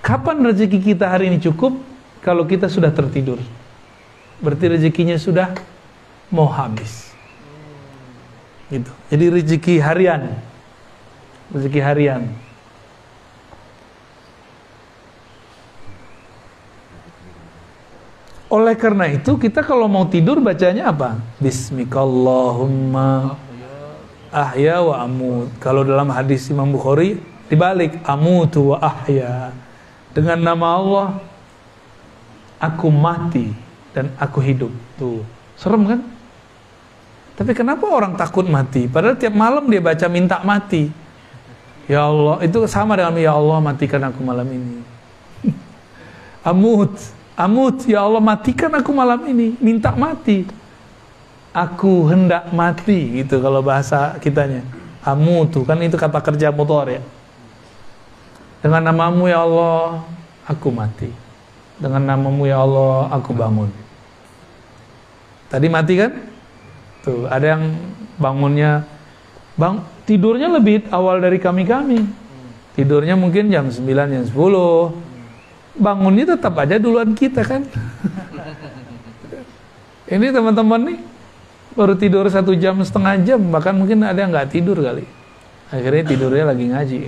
Kapan rezeki kita hari ini cukup? Kalau kita sudah tertidur. Berarti rezekinya sudah mau habis. Gitu. Jadi rezeki harian. Rezeki harian. Oleh karena itu kita kalau mau tidur bacanya apa? Bismikallahumma ahya wa amut. Kalau dalam hadis Imam Bukhari dibalik, amutu wa ahya. Dengan nama Allah aku mati dan aku hidup. Tuh, serem kan? Tapi kenapa orang takut mati? Padahal tiap malam dia baca minta mati. Ya Allah, itu sama dengan ya Allah matikan aku malam ini. Amut, ya Allah matikan aku malam ini, minta mati. Aku hendak mati, gitu kalau bahasa kitanya. Amutu, kan itu kata kerja motor ya. Dengan namamu ya Allah, aku mati. Dengan namamu ya Allah, aku bangun. Tadi mati kan? Tuh, ada yang bangunnya, tidurnya lebih awal dari kami-kami. Tidurnya mungkin jam 9, jam 10. Bangunnya tetap aja duluan kita kan. Ini teman-teman nih baru tidur 1,5 jam, bahkan mungkin ada yang nggak tidur kali. Akhirnya tidurnya lagi ngaji.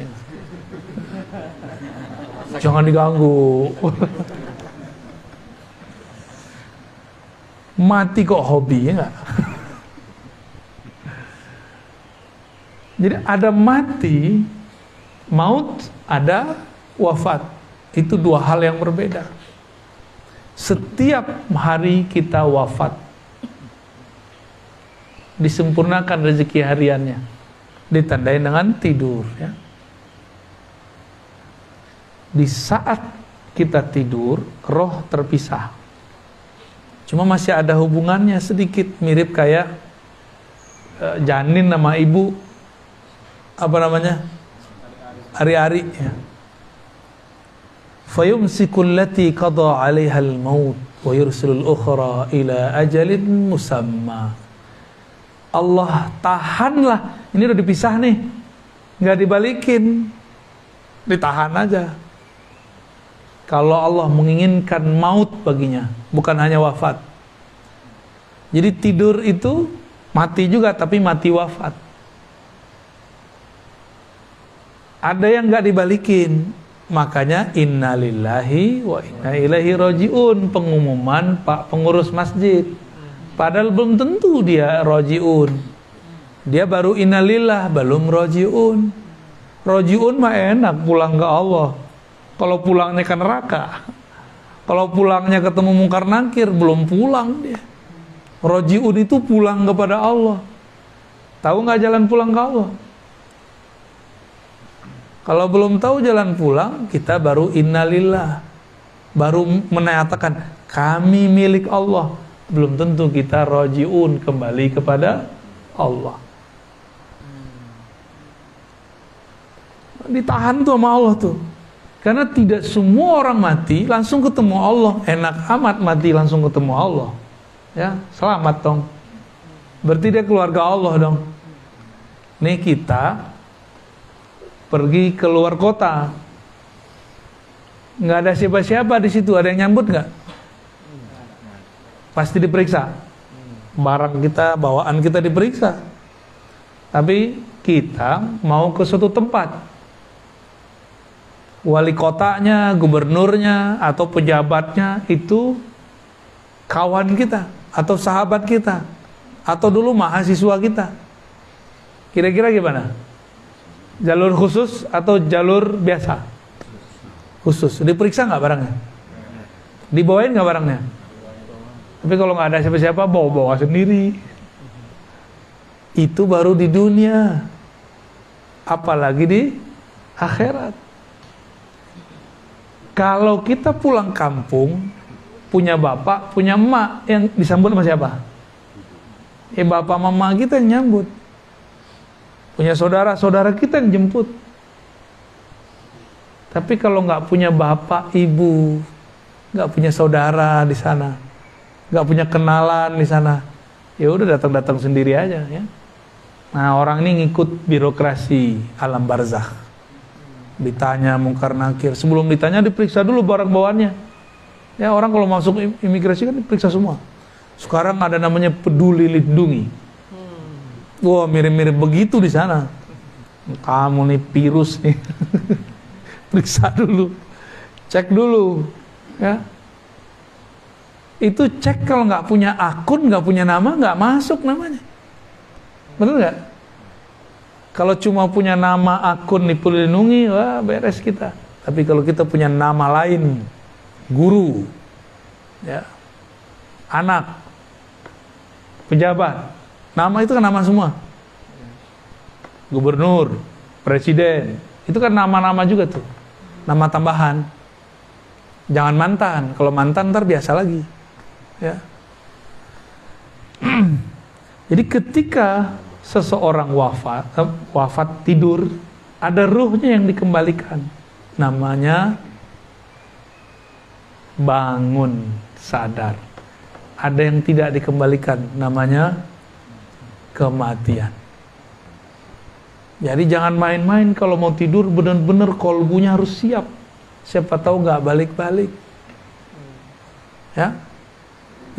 Jangan diganggu. Mati kok hobi ya nggak? Jadi ada mati, maut, ada wafat. Itu dua hal yang berbeda. Setiap hari kita wafat, disempurnakan rezeki hariannya, ditandai dengan tidur, ya. Di saat kita tidur, roh terpisah. Cuma masih ada hubungannya sedikit, mirip kayak janin sama ibu, apa namanya? Ari-ari, ya. Fayumsikul lati qada 'alaihal maut wa yursilul ukhra ila ajalin musamma. Allah tahanlah, ini udah dipisah nih, nggak dibalikin, ditahan aja. Kalau Allah menginginkan maut baginya, bukan hanya wafat. Jadi tidur itu mati juga, tapi mati wafat. Ada yang nggak dibalikin, makanya innalillahi wa inna ilaihi rajiun, pengumuman Pak pengurus masjid. Padahal belum tentu dia rajiun. Dia baru innalillah, belum rajiun. Rajiun mah enak, pulang ke Allah. Kalau pulangnya ke neraka, kalau pulangnya ketemu mungkar nakir, belum pulang dia. Rajiun itu pulang kepada Allah. Tahu nggak jalan pulang ke Allah? Kalau belum tahu jalan pulang, kita baru innalillah, baru menyatakan kami milik Allah. Belum tentu kita rajiun, kembali kepada Allah. Ditahan tuh sama Allah tuh. Karena tidak semua orang mati langsung ketemu Allah. Enak amat mati langsung ketemu Allah. Ya, selamat dong. Berarti dia keluarga Allah dong. Nih kita pergi ke luar kota, nggak ada siapa-siapa di situ. Ada yang nyambut nggak? Pasti diperiksa. Barang kita, bawaan kita diperiksa. Tapi kita mau ke suatu tempat, wali kotanya, gubernurnya, atau pejabatnya itu kawan kita, atau sahabat kita, atau dulu mahasiswa kita. Kira-kira gimana? Jalur khusus atau jalur biasa? Khusus. Diperiksa nggak barangnya? Dibawain nggak barangnya? Tapi kalau nggak ada siapa-siapa, bawa-bawa sendiri. Itu baru di dunia, apalagi di akhirat. Kalau kita pulang kampung, punya bapak, punya emak, yang disambut sama siapa? Bapak mama kita yang nyambut. Punya saudara-saudara kita yang jemput. Tapi kalau nggak punya bapak, ibu, nggak punya saudara di sana, nggak punya kenalan di sana, ya udah datang-datang sendiri aja, ya. Nah, orang ini ngikut birokrasi alam barzakh. Ditanya mungkar nakir, sebelum ditanya diperiksa dulu barang bawaannya. Ya, orang kalau masuk imigrasi kan diperiksa semua. Sekarang ada namanya peduli lindungi. Wah, mirip-mirip begitu di sana. Kamu nih virus nih. Periksa dulu. Cek dulu, ya. Itu cek, kalau nggak punya akun, nggak punya nama, nggak masuk namanya. Bener nggak? Kalau cuma punya nama, akun nih peduli lindungi, wah beres kita. Tapi kalau kita punya nama lain, guru, ya, anak, pejabat, nama itu kan nama semua. Gubernur, presiden, itu kan nama-nama juga tuh. Nama tambahan. Jangan mantan. Kalau mantan ntar biasa lagi. Ya. Jadi ketika seseorang wafat tidur, ada ruhnya yang dikembalikan. Namanya bangun, sadar. Ada yang tidak dikembalikan, namanya kematian. Jadi jangan main-main kalau mau tidur, benar-benar kolbunya harus siap. Siapa tahu nggak balik-balik. Ya.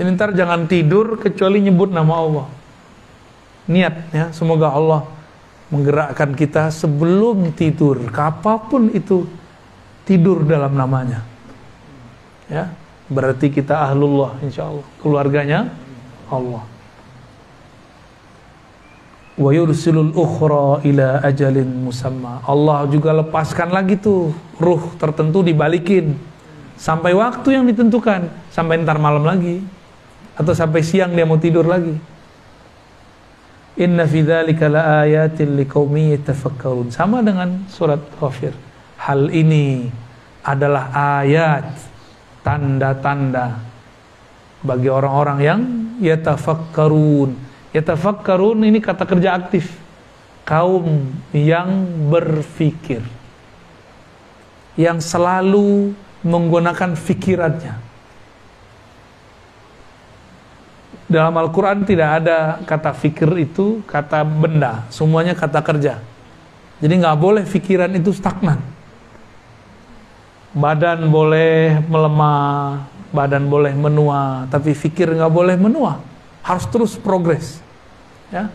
Jadi ntar jangan tidur kecuali nyebut nama Allah. Niat, ya, semoga Allah menggerakkan kita sebelum tidur, kapanpun itu, tidur dalam namanya. Ya, berarti kita ahlullah, insya Allah. Keluarganya Allah. wa yursilul ukhra ila ajalin musamma. Allah juga lepaskan lagi tuh ruh tertentu dibalikin sampai waktu yang ditentukan, sampai ntar malam lagi atau sampai siang dia mau tidur lagi. Inna fi dzalika laayatin liqaumin yatafakkarun. Sama dengan surat Ghafir. Hal ini adalah ayat, tanda-tanda bagi orang-orang yang yatafakkarun. Yatafakkarun ini kata kerja aktif. Kaum yang berfikir, yang selalu menggunakan fikirannya. Dalam Al-Quran tidak ada kata fikir itu kata benda, semuanya kata kerja. Jadi nggak boleh fikiran itu stagnan. Badan boleh melemah, badan boleh menua, tapi fikir nggak boleh menua, harus terus progres. Ya,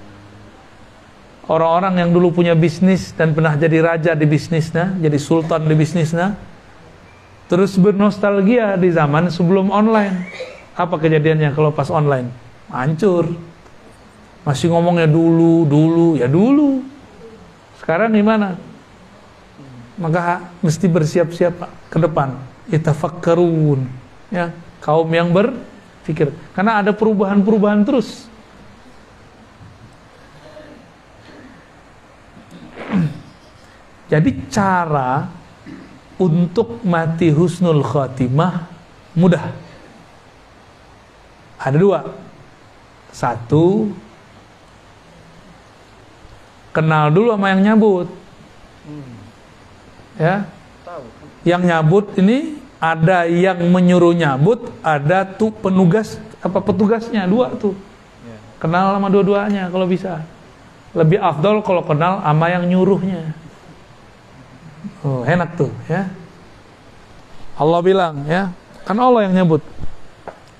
orang-orang yang dulu punya bisnis dan pernah jadi raja di bisnisnya, jadi sultan di bisnisnya, terus bernostalgia di zaman sebelum online. Apa kejadiannya kalau pas online? Hancur. Masih ngomongnya dulu. Sekarang gimana? Maka mesti bersiap-siap ke depan. Yatafakkarun. Ya, kaum yang berpikir. Karena ada perubahan-perubahan terus. Jadi cara untuk mati husnul khatimah mudah. Ada dua. Satu, kenal dulu sama yang nyabut. Ya. Yang nyabut ini ada yang menyuruh nyabut, ada tuh petugasnya, dua tuh. Kenal sama dua-duanya kalau bisa. Lebih afdol kalau kenal sama yang nyuruhnya. Oh, enak tuh, ya. Allah bilang, ya, kan Allah yang nyebut.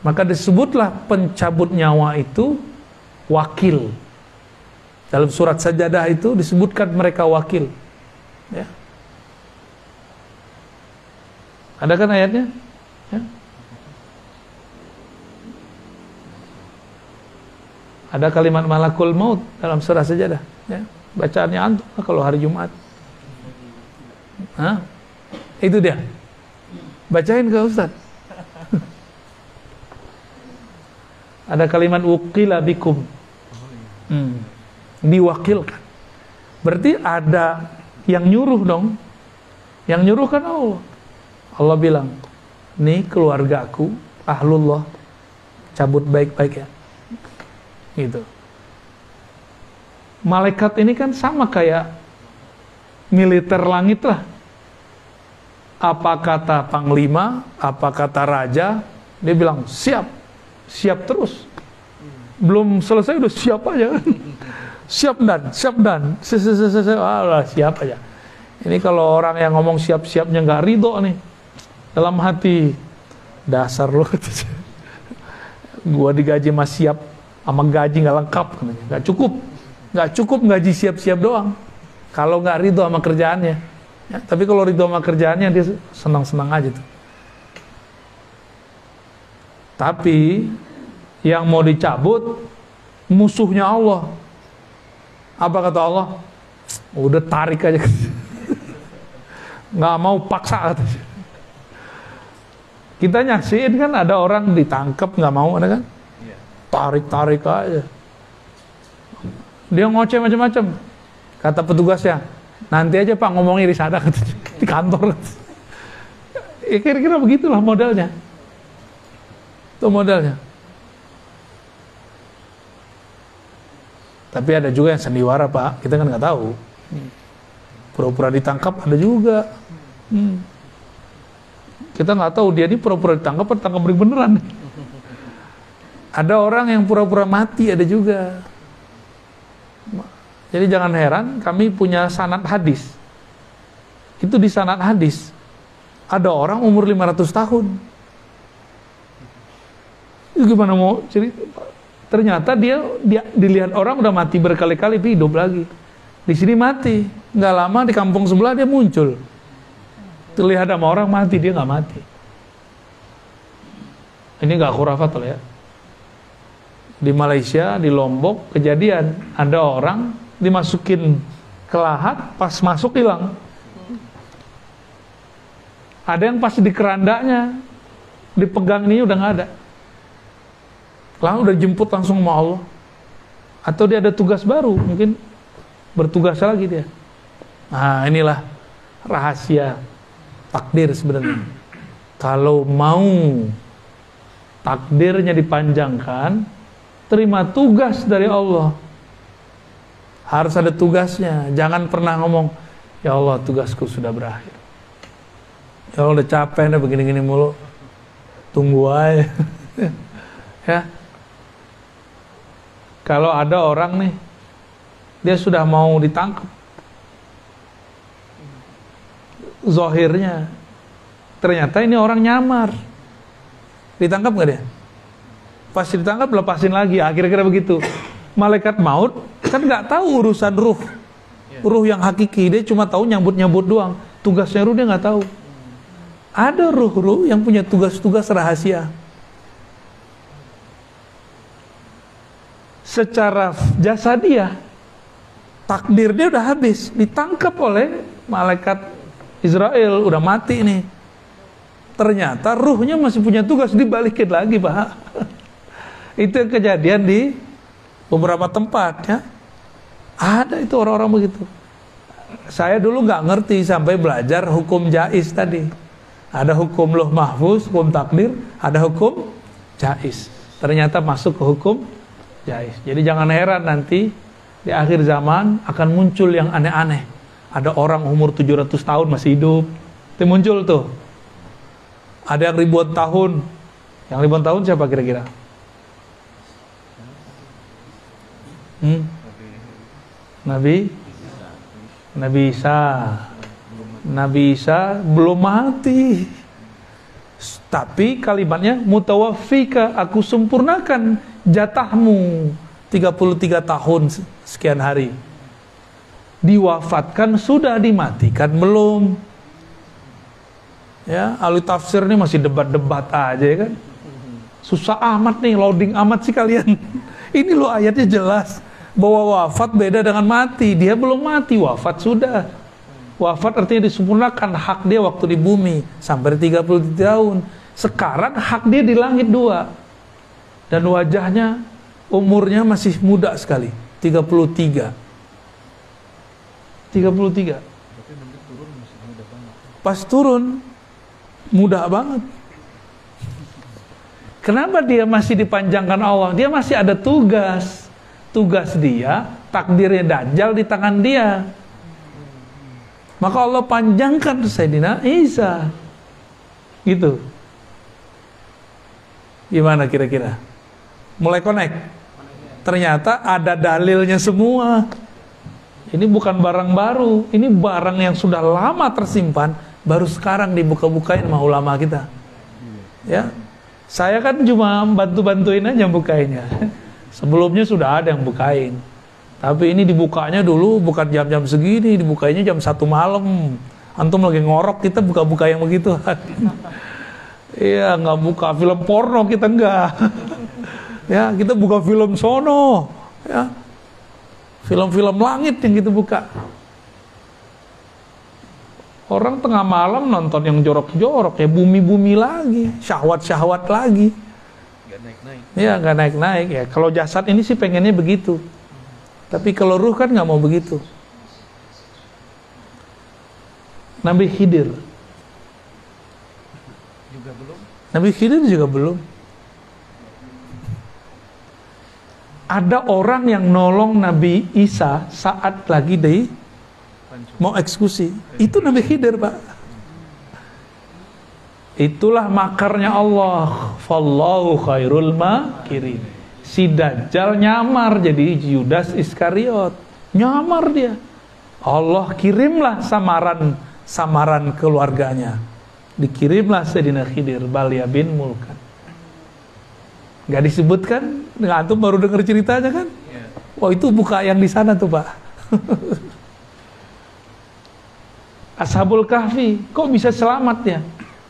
Maka disebutlah pencabut nyawa itu wakil. Dalam surat Sajadah itu disebutkan mereka wakil. Ya. Ada kan ayatnya? Ya. Ada kalimat malakul maut dalam surah Sajadah. Ya. Bacaannya antum kalau hari Jumat. Hah? Itu dia. Bacain ke Ustaz. Ada kalimat wukila bikum. Diwakilkan. Berarti ada yang nyuruh dong. Yang nyuruh kan Allah. Allah bilang, nih keluargaku, ahlullah, cabut baik-baik ya. Gitu. Malaikat ini kan sama kayak militer langit lah. Apa kata panglima, apa kata raja, dia bilang siap, siap terus. Belum selesai udah siap aja. Siap dan, siap aja. Ini kalau orang yang ngomong siap-siapnya nggak ridho nih, dalam hati, dasar lo, gua digaji mas siap, sama gaji nggak lengkap, nggak cukup gaji siap-siap doang. Kalau nggak ridho sama kerjaannya, ya, tapi kalau ridho sama kerjaannya dia senang-senang aja tuh. Tapi yang mau dicabut musuhnya Allah. Apa kata Allah? Udah tarik aja, nggak mau paksa katanya. Kita nyaksiin kan ada orang ditangkap nggak mau, ada kan? Tarik aja. Dia ngoceh macam-macam. Kata petugasnya, nanti aja Pak ngomongnya di sana, di kantor. Ya, kira-kira begitulah modalnya. Itu modalnya. Tapi ada juga yang sandiwara Pak, kita kan nggak tahu. Pura-pura ditangkap ada juga. Kita nggak tahu dia ini pura-pura ditangkap atau tangkap beneran. Ada orang yang pura-pura mati ada juga. Jadi jangan heran, kami punya sanad hadis. Itu di sanad hadis ada orang umur 500 tahun. Itu gimana mau cerita? Ternyata dia dilihat orang udah mati berkali-kali, tapi hidup lagi. Di sini mati, nggak lama di kampung sebelah dia muncul. Terlihat sama orang mati, dia nggak mati. Ini nggak khurafat loh ya. Di Malaysia, di Lombok, kejadian ada orang dimasukin ke lahat, pas masuk hilang. Ada yang pas di kerandanya, dipegang ini udah nggak ada. Lalu udah jemput langsung sama Allah. Atau dia ada tugas baru, mungkin bertugas lagi dia. Nah, inilah rahasia takdir sebenarnya. Kalau mau takdirnya dipanjangkan, terima tugas dari Allah. Harus ada tugasnya. Jangan pernah ngomong, ya Allah tugasku sudah berakhir. Ya Allah udah capek dah begini-gini mulu. Tunggu aja. Ya. Kalau ada orang nih, dia sudah mau ditangkap. Zahirnya, ternyata ini orang nyamar. Ditangkap nggak dia? Pas ditangkap lepasin lagi, kira-kira begitu. Malaikat maut kan nggak tahu urusan ruh, ruh yang hakiki, dia cuma tahu nyambut-nyambut doang. Tugasnya ruh dia nggak tahu. Ada ruh-ruh yang punya tugas-tugas rahasia. Secara jasadiah, takdir dia udah habis, ditangkap oleh malaikat Israel, udah mati nih. Ternyata ruhnya masih punya tugas, dibalikin lagi, Pak. Itu yang kejadian di beberapa tempat, ya. Ada itu orang-orang begitu. Saya dulu nggak ngerti sampai belajar hukum jaiz tadi. Ada hukum lauh mahfuz, hukum takdir, ada hukum jaiz. Ternyata masuk ke hukum jaiz. Jadi jangan heran nanti di akhir zaman akan muncul yang aneh-aneh. Ada orang umur 700 tahun masih hidup. Itu muncul tuh. Ada yang ribuan tahun. Yang ribuan tahun siapa kira-kira? Nabi Isa. Nabi Isa belum mati. Tapi kalimatnya mutawaffika, aku sempurnakan jatahmu 33 tahun sekian hari. Diwafatkan sudah, dimatikan belum. Ya, ahli tafsir ini masih debat-debat aja ya kan. Susah amat nih, loading amat sih kalian. Ini loh ayatnya jelas bahwa wafat beda dengan mati. Dia belum mati, wafat sudah. Wafat artinya disempurnakan hak dia waktu di bumi sampai 30 tahun. Sekarang hak dia di langit 2. Dan wajahnya, umurnya masih muda sekali, 33. Pas turun muda banget. Kenapa dia masih dipanjangkan Allah? Dia masih ada tugas. Tugas dia, takdirnya Dajjal di tangan dia. Maka Allah panjangkan Sayyidina Isa. Gitu. Gimana kira-kira? Mulai connect? Ternyata ada dalilnya semua. Ini bukan barang baru. Ini barang yang sudah lama tersimpan, baru sekarang dibuka-bukain sama ulama kita. Ya. Saya kan cuma bantu-bantuin aja bukainnya. Sebelumnya sudah ada yang bukain. Tapi ini dibukanya dulu bukan jam-jam segini, dibukanya jam 1 malam. Antum lagi ngorok, kita buka-buka yang begitu. Iya, nggak buka film porno, kita enggak. Ya, kita buka film sono. Ya, film-film langit yang kita buka. Orang tengah malam nonton yang jorok-jorok, ya bumi-bumi lagi, syahwat-syahwat lagi. Nggak naik-naik. Ya, nggak naik-naik ya. Kalau jasad ini sih pengennya begitu. Tapi kalau ruh kan nggak mau begitu. Nabi Khidir Juga belum. Nabi Khidir juga belum. Ada orang yang nolong Nabi Isa saat lagi mau eksekusi. Itu Nabi Khidir, Pak. Itulah makarnya Allah. Fallahu khairul makirin. Si Dajjal nyamar jadi Yudas Iskariot. Nyamar dia. Allah kirimlah samaran keluarganya. Dikirimlah Sayyidina Khidir Balya bin Mulkan. Gak disebutkan? Antum baru dengar ceritanya kan? Yeah. Wah, itu buka yang di sana tuh, Pak. Ashabul Kahfi, kok bisa selamat ya?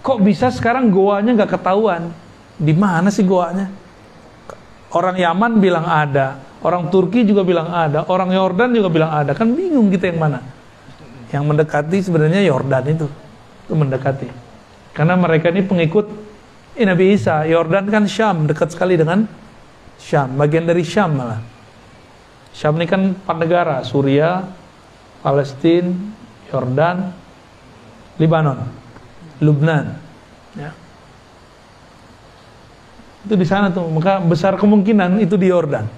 Kok bisa sekarang goanya gak ketahuan? Di mana sih goanya? Orang Yaman bilang ada, orang Turki juga bilang ada, orang Yordan juga bilang ada. Kan bingung kita yang mana. Yang mendekati sebenarnya Yordan itu mendekati. Karena mereka ini pengikut Nabi Isa. Yordan kan Syam, dekat sekali dengan Syam, bagian dari Syam malah. Syam ini kan 4 negara, Suriah, Palestina, Yordan, Lebanon, Lubnan. Ya. Itu di sana tuh, maka besar kemungkinan itu di Yordan.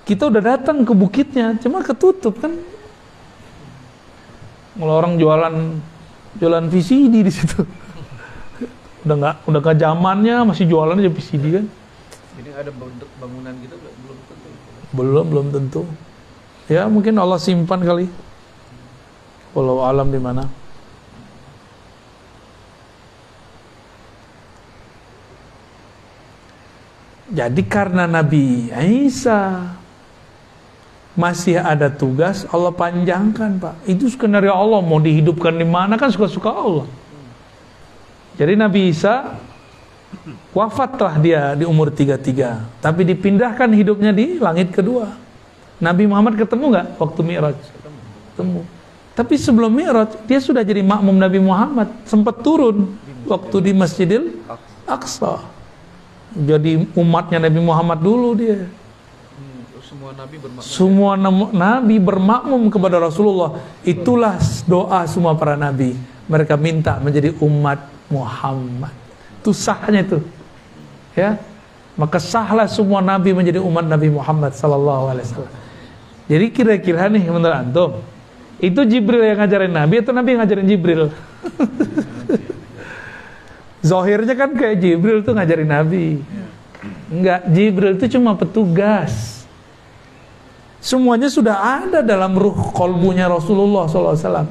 Kita udah datang ke bukitnya, cuma ketutup kan. Kalau orang jualan VCD di situ. udah nggak zamannya masih jualan aja VCD kan. Jadi ada bentuk bangunan gitu belum tentu. Belum tentu. Ya mungkin Allah simpan kali. Wallahu alam di mana. Jadi karena Nabi Isa masih ada tugas, Allah panjangkan, Pak. Itu skenario Allah, mau dihidupkan di mana kan suka-suka Allah. Jadi Nabi Isa wafatlah dia di umur 33, tapi dipindahkan hidupnya di langit kedua. Nabi Muhammad ketemu nggak waktu Mi'raj? Ketemu. Tapi sebelum Mi'raj dia sudah jadi makmum Nabi Muhammad, sempat turun waktu di Masjidil Aqsa. Jadi umatnya Nabi Muhammad dulu dia. Semua nabi bermakmum kepada Rasulullah. Itulah doa semua para nabi. Mereka minta menjadi umat Muhammad. Itu sahnya itu. Ya. Maka sahlah semua nabi menjadi umat Nabi Muhammad sallallahu alaihi wasallam. Jadi kira-kira nih menurut antum, itu Jibril yang ngajarin Nabi atau Nabi yang ngajarin Jibril? Zahirnya kan kayak Jibril tuh ngajarin Nabi. Enggak, Jibril itu cuma petugas. Semuanya sudah ada dalam ruh kolbunya Rasulullah SAW.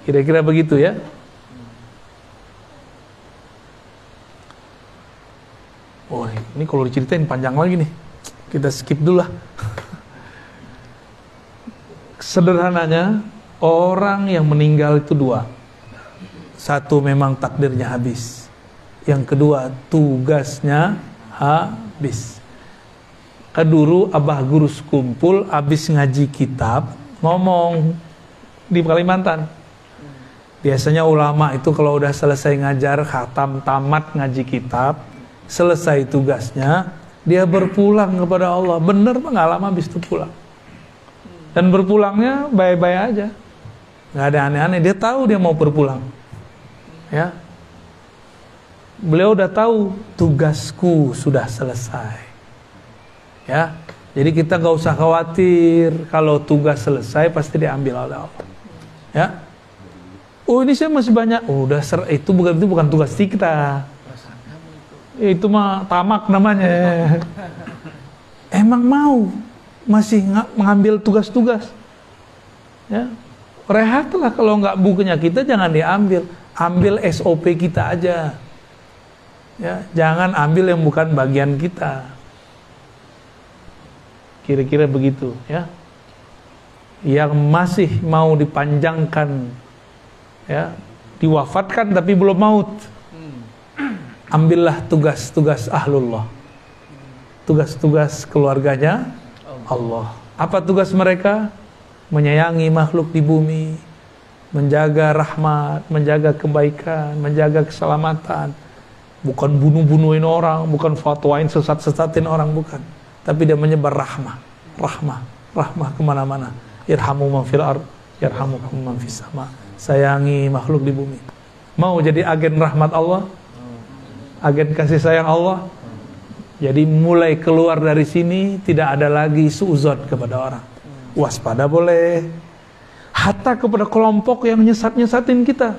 Kira-kira begitu ya. Oh, ini kalau diceritain panjang lagi nih. Kita skip dulu lah. Sederhananya, orang yang meninggal itu 2. Satu memang takdirnya habis. Yang kedua tugasnya habis. Dulu abah guru sekumpul habis ngaji kitab ngomong di Kalimantan. Biasanya ulama itu kalau udah selesai ngajar khatam tamat ngaji kitab, selesai tugasnya, dia berpulang kepada Allah. Bener Pak, nggak lama habis itu pulang. Dan berpulangnya baik-baik aja. Nggak ada aneh-aneh, dia tahu dia mau berpulang. Ya. Beliau udah tahu tugasku sudah selesai. Ya, jadi kita nggak usah khawatir kalau tugas selesai pasti diambil oleh Allah. Ya, oh ini saya masih banyak. Oh, udah itu bukan tugas kita. Itu mah tamak namanya. Emang mau masih mengambil tugas-tugas. Ya, rehatlah kalau nggak bukunya kita jangan diambil. Ambil SOP kita aja. Ya, jangan ambil yang bukan bagian kita. Kira-kira begitu ya. Yang masih mau dipanjangkan ya, diwafatkan tapi belum maut. Ambillah tugas-tugas ahlullah. Tugas-tugas keluarganya Allah. Apa tugas mereka? Menyayangi makhluk di bumi, menjaga rahmat, menjaga kebaikan, menjaga keselamatan. Bukan bunuh-bunuhin orang, bukan fatwain sesat-sesatin orang, bukan. Tapi dia menyebar rahmah kemana-mana. Irhamu man fil ard, yarhamukum man fis sama. Sayangi makhluk di bumi. Mau jadi agen rahmat Allah, agen kasih sayang Allah. Jadi mulai keluar dari sini tidak ada lagi suuzon kepada orang. Waspada boleh. Hatta kepada kelompok yang nyesat-nyesatin kita.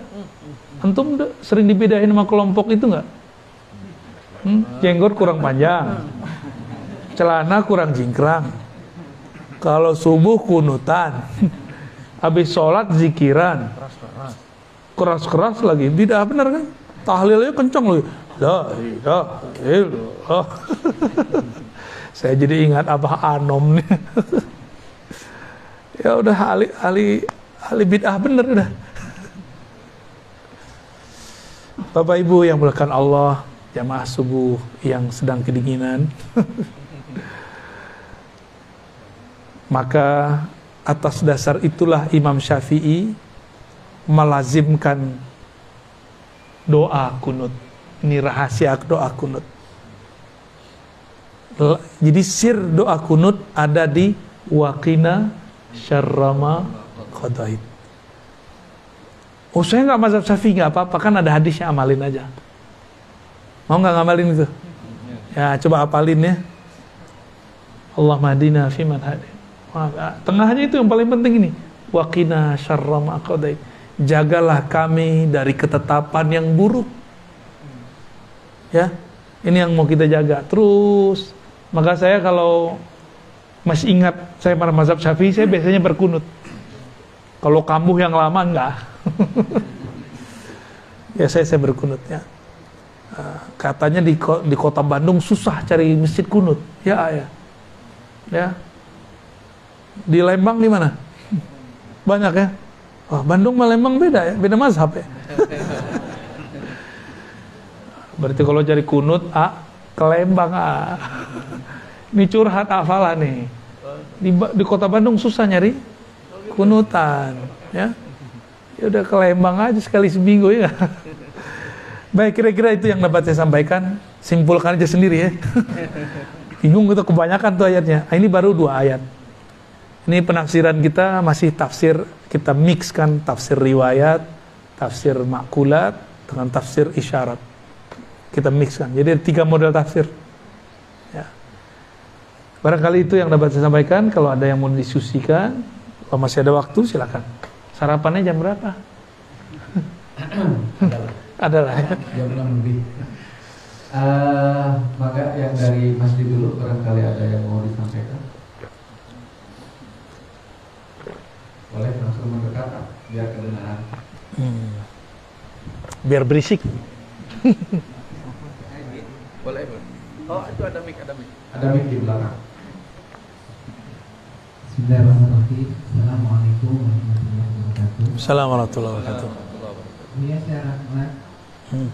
Antum sering dibedain sama kelompok itu enggak? Jenggot kurang panjang, celana kurang jingkrang, kalau subuh kunutan, habis sholat zikiran, keras-keras lagi, tidak benar kan? Tahlilnya kencang lagi. La ilaha illallah. Saya jadi ingat Abah Anom nih. Ya udah ahli bid'ah bener udah. Bapak Ibu yang mulakan Allah, jamaah subuh yang sedang kedinginan. Maka atas dasar itulah Imam Syafi'i melazimkan doa kunut. Ini rahasia doa kunut. Jadi sir doa kunut ada di waqina syarrama qadait. Oh, saya nggak mazhab Syafi'i, nggak apa-apa, kan ada hadisnya, amalin aja. Mau nggak ngamalin itu? Ya, coba apalin ya. Allahumma hadina fiman hadin. Tengahnya itu yang paling penting ini. Waqina syarrama qadait. Jagalah kami dari ketetapan yang buruk. Ya, ini yang mau kita jaga terus. Maka saya kalau masih ingat saya pada mazhab Syafi'i, saya biasanya berkunut. Kalau kamu yang lama enggak. Ya saya berkunut ya. Katanya di kota Bandung susah cari masjid kunut. Ya. Di Lembang di mana? Banyak ya. Wah, Bandung sama Lembang beda ya, beda mazhab ya. Berarti kalau cari kunut ke Lembang Ini curhat hafalan nih. Di kota Bandung susah nyari kunutan, ya. Ya udah ke Lembang aja sekali seminggu ya. Baik, kira-kira itu yang dapat saya sampaikan. Simpulkan aja sendiri ya. Bingung kita kebanyakan tuh ayatnya. Ini baru 2 ayat. Ini penafsiran kita masih tafsir, kita mixkan tafsir riwayat, tafsir makulat dengan tafsir isyarat. Kita mixkan. Jadi ada 3 model tafsir. Ya. Barangkali itu yang dapat saya sampaikan. Kalau ada yang mau didiskusikan, kalau masih ada waktu silakan. Sarapannya jam berapa? Adalah ya. Jam 6 lebih. Maka yang dari masjid dulu, barangkali ada yang mau disampaikan. Boleh langsung mendekat biar kedengaran. Biar berisik. Boleh. Oh, itu ada mic. Ada mic di belakang. Bismillahirrahmanirrahim. Assalamualaikum warahmatullahi wabarakatuh. Assalamualaikum warahmatullahi wabarakatuh. Iya, saya Rahmat.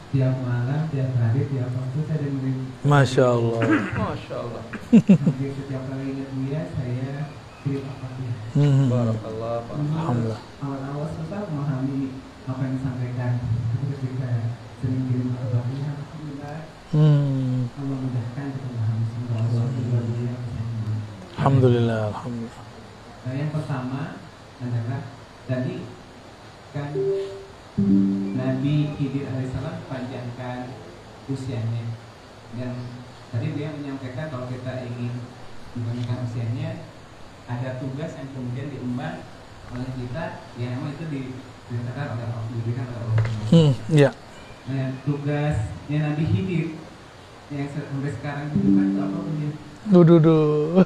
Tiap malam, tiap hari, tiap waktu saya dengerin. Masya Allah. Hampir setiap kali ingat dia, saya kirim Al-Fatihah. Barakallah. Alhamdulillah. Awal-awal susah memahami apa yang disampaikan. Tapi ketika sering kirim Al-Fatihah, alhamdulillah, Allah mudahkan kita memahami semua sesuatu. Alhamdulillah, alhamdulillah. Nah, yang pertama adalah tadi kan Nabi Khidir alaihissalam panjangkan usianya, dan tadi dia menyampaikan kalau kita ingin memanjangkan usianya ada tugas yang kemudian diemban oleh kita, yang memang itu diperintahkan oleh Allah, diberikan oleh Allah. Iya. Nah, tugasnya Nabi Khidir yang sampai sekarang itu kan apa punya? Duh.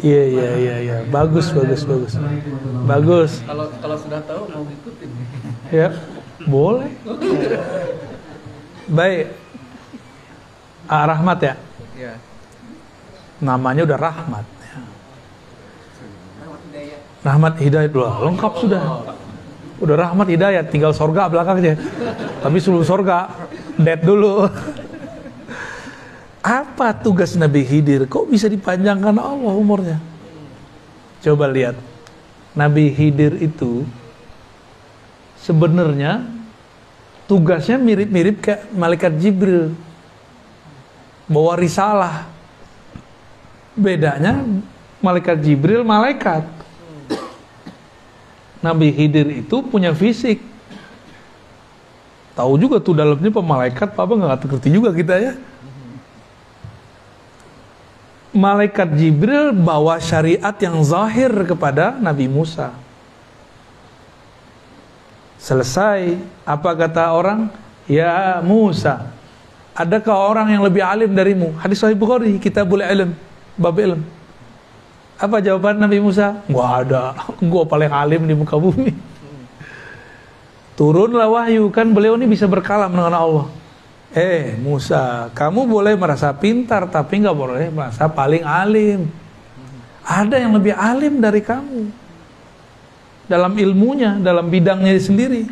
Iya. Bagus. Kalau sudah tahu mau ngikutin. Ya, boleh. Baik. Rahmat ya? Iya. Namanya udah Rahmat. Rahmat Hidayat dulu, lengkap sudah. Udah Rahmat Hidayat, tinggal sorga belakangnya. Tapi sebelum sorga, dead dulu. Apa tugas Nabi Khidir? Kok bisa dipanjangkan Allah umurnya? Coba lihat. Nabi Khidir itu sebenarnya tugasnya mirip-mirip kayak malaikat Jibril. Bawa risalah. Bedanya malaikat Jibril malaikat. Nabi Khidir itu punya fisik. Tahu juga tuh dalamnya pemalaikat, apa nggak ngerti juga kita ya. Malaikat Jibril bawa syariat yang zahir kepada Nabi Musa. Selesai, apa kata orang? Ya Musa, adakah orang yang lebih alim darimu? Hadis Sahih Bukhari, Kitabul Ilm, bab ilm. Apa jawaban Nabi Musa? Nggak ada, gua paling alim di muka bumi. Turunlah wahyu, kan beliau ini bisa berkalam dengan Allah. Musa, kamu boleh merasa pintar, tapi nggak boleh merasa paling alim. Ada yang lebih alim dari kamu dalam ilmunya, dalam bidangnya sendiri.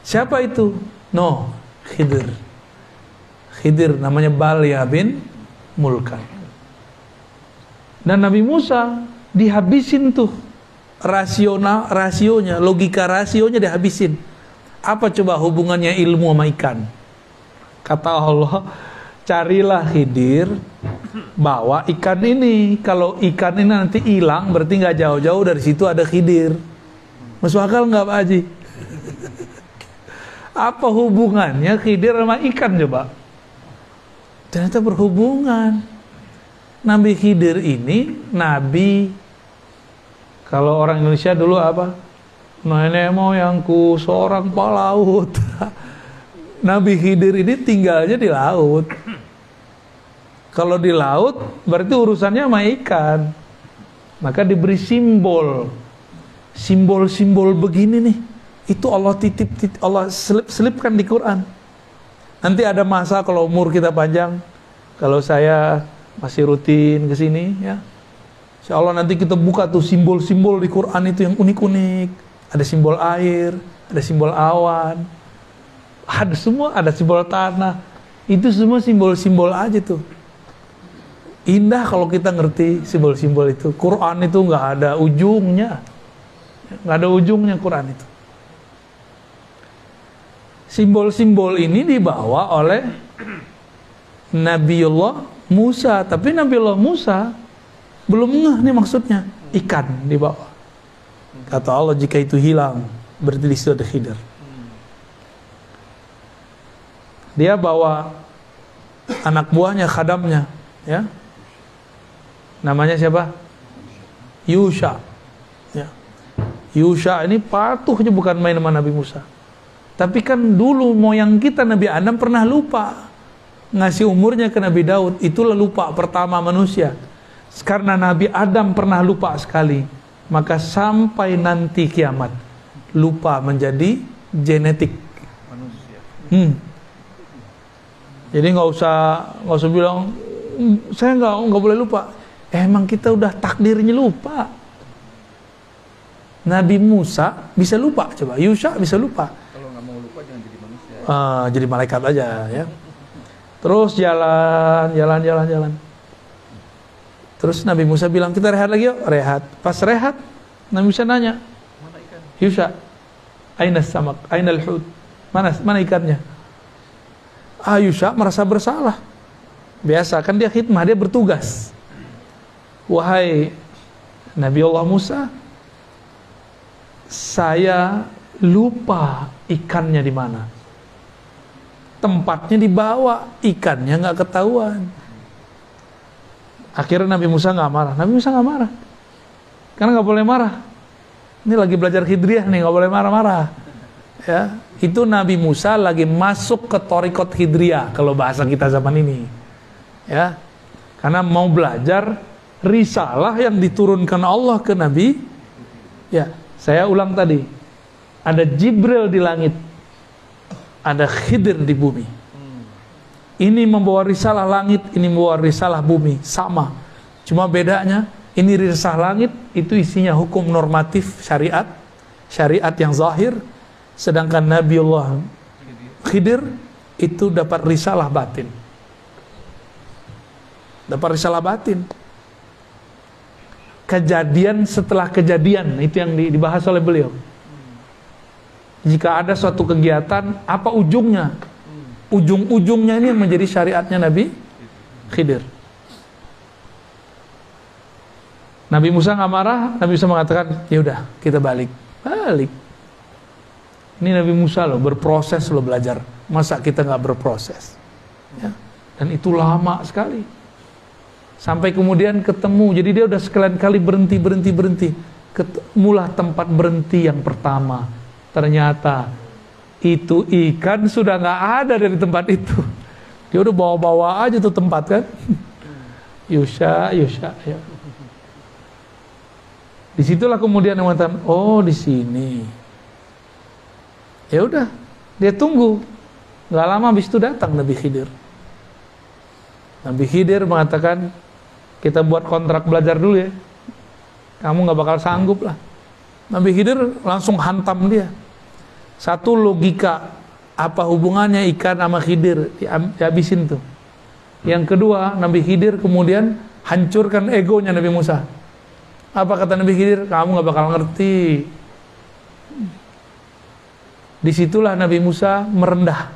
Siapa itu? Khidir. Khidir namanya Balya bin Mulkan. Dan Nabi Musa dihabisin tuh rasionya, logika rasionya dihabisin. Apa coba hubungannya ilmu sama ikan? Kata Allah, carilah Khidir, bawa ikan ini. Kalau ikan ini nanti hilang, berarti nggak jauh-jauh dari situ ada Khidir. Masuk akal nggak Pak Haji? Apa hubungannya Khidir sama ikan coba? Ternyata berhubungan. Nabi Khidir ini nabi, kalau orang Indonesia dulu apa? Nenek moyangku seorang pelaut. Nabi Khidir ini tinggalnya di laut. Kalau di laut berarti urusannya sama ikan. Maka diberi simbol. Simbol-simbol begini nih. Itu Allah titip Allah selipkan di Quran. Nanti ada masa kalau umur kita panjang, kalau saya masih rutin ke sini ya. Insya Allah nanti kita buka tuh simbol-simbol di Quran itu yang unik-unik. Ada simbol air, ada simbol awan. Ada semua, ada simbol tanah. Itu semua simbol-simbol aja tuh. Indah kalau kita ngerti simbol-simbol itu. Quran itu nggak ada ujungnya. Nggak ada ujungnya Quran itu. Simbol-simbol ini dibawa oleh Nabiullah Musa, tapi Nabiullah Musa belum ngeh nih maksudnya. Ikan dibawa. Kata Allah, jika itu hilang, berarti di situ ada Khidir. Dia bawa anak buahnya, khadamnya, ya. Namanya siapa? Yusha. Ya. Yusha ini patuhnya bukan main sama Nabi Musa. Tapi kan dulu moyang kita Nabi Adam pernah lupa ngasih umurnya ke Nabi Daud. Itulah lupa pertama manusia. Karena Nabi Adam pernah lupa sekali, maka sampai nanti kiamat lupa menjadi genetik manusia. Jadi nggak usah bilang saya nggak boleh lupa. Emang kita udah takdirnya lupa. Nabi Musa bisa lupa, coba Yusha bisa lupa. Kalau nggak mau lupa jangan jadi manusia. Jadi malaikat aja ya. Terus jalan. Terus Nabi Musa bilang, kita rehat lagi yuk. Rehat. Pas rehat, Nabi Musa nanya, Mana ikan? Yusha, aina samak, aina al-hud? Mana ikannya? Yusha merasa bersalah. Biasa kan dia khidmah, dia bertugas. Wahai Nabi Allah Musa, saya lupa ikannya di mana. Tempatnya dibawa, ikannya nggak ketahuan. Akhirnya Nabi Musa nggak marah. Nabi Musa nggak marah, karena nggak boleh marah. Ini lagi belajar Khidriyah nih, nggak boleh marah-marah. Ya, itu Nabi Musa lagi masuk ke Thariqat Khidriyah kalau bahasa kita zaman ini. Ya, karena mau belajar risalah yang diturunkan Allah ke Nabi. Ya, saya ulang tadi, ada Jibril di langit, ada Khidir di bumi. Ini membawa risalah langit, ini membawa risalah bumi, sama. Cuma bedanya, ini risalah langit itu isinya hukum normatif syariat, syariat yang zahir, sedangkan Nabiullah Khidir itu dapat risalah batin. Dapat risalah batin. Kejadian setelah kejadian, itu yang dibahas oleh beliau. Jika ada suatu kegiatan, apa ujungnya? Ujung-ujungnya ini menjadi syariatnya Nabi Khidir. Nabi Musa nggak marah, Nabi Musa mengatakan, ya udah kita balik. Ini Nabi Musa loh, berproses loh belajar. Masa kita nggak berproses? Ya. Dan itu lama sekali. Sampai kemudian ketemu, jadi dia udah sekalian kali berhenti. Ketemulah tempat berhenti yang pertama. Ternyata itu ikan sudah nggak ada dari tempat itu. Dia udah bawa-bawa aja tuh tempat kan. Yusha ya. Disitulah kemudian yang mengatakan, oh di sini. Ya udah, dia tunggu. Nggak lama habis itu datang Nabi Khidir. Nabi Khidir mengatakan, kita buat kontrak belajar dulu ya. Kamu nggak bakal sanggup lah. Nabi Khidir langsung hantam dia. Satu logika Apa hubungannya ikan sama Khidir? Dihabisin tuh. Yang kedua, Nabi Khidir kemudian hancurkan egonya Nabi Musa. Apa kata Nabi Khidir? Kamu gak bakal ngerti. Disitulah Nabi Musa merendah.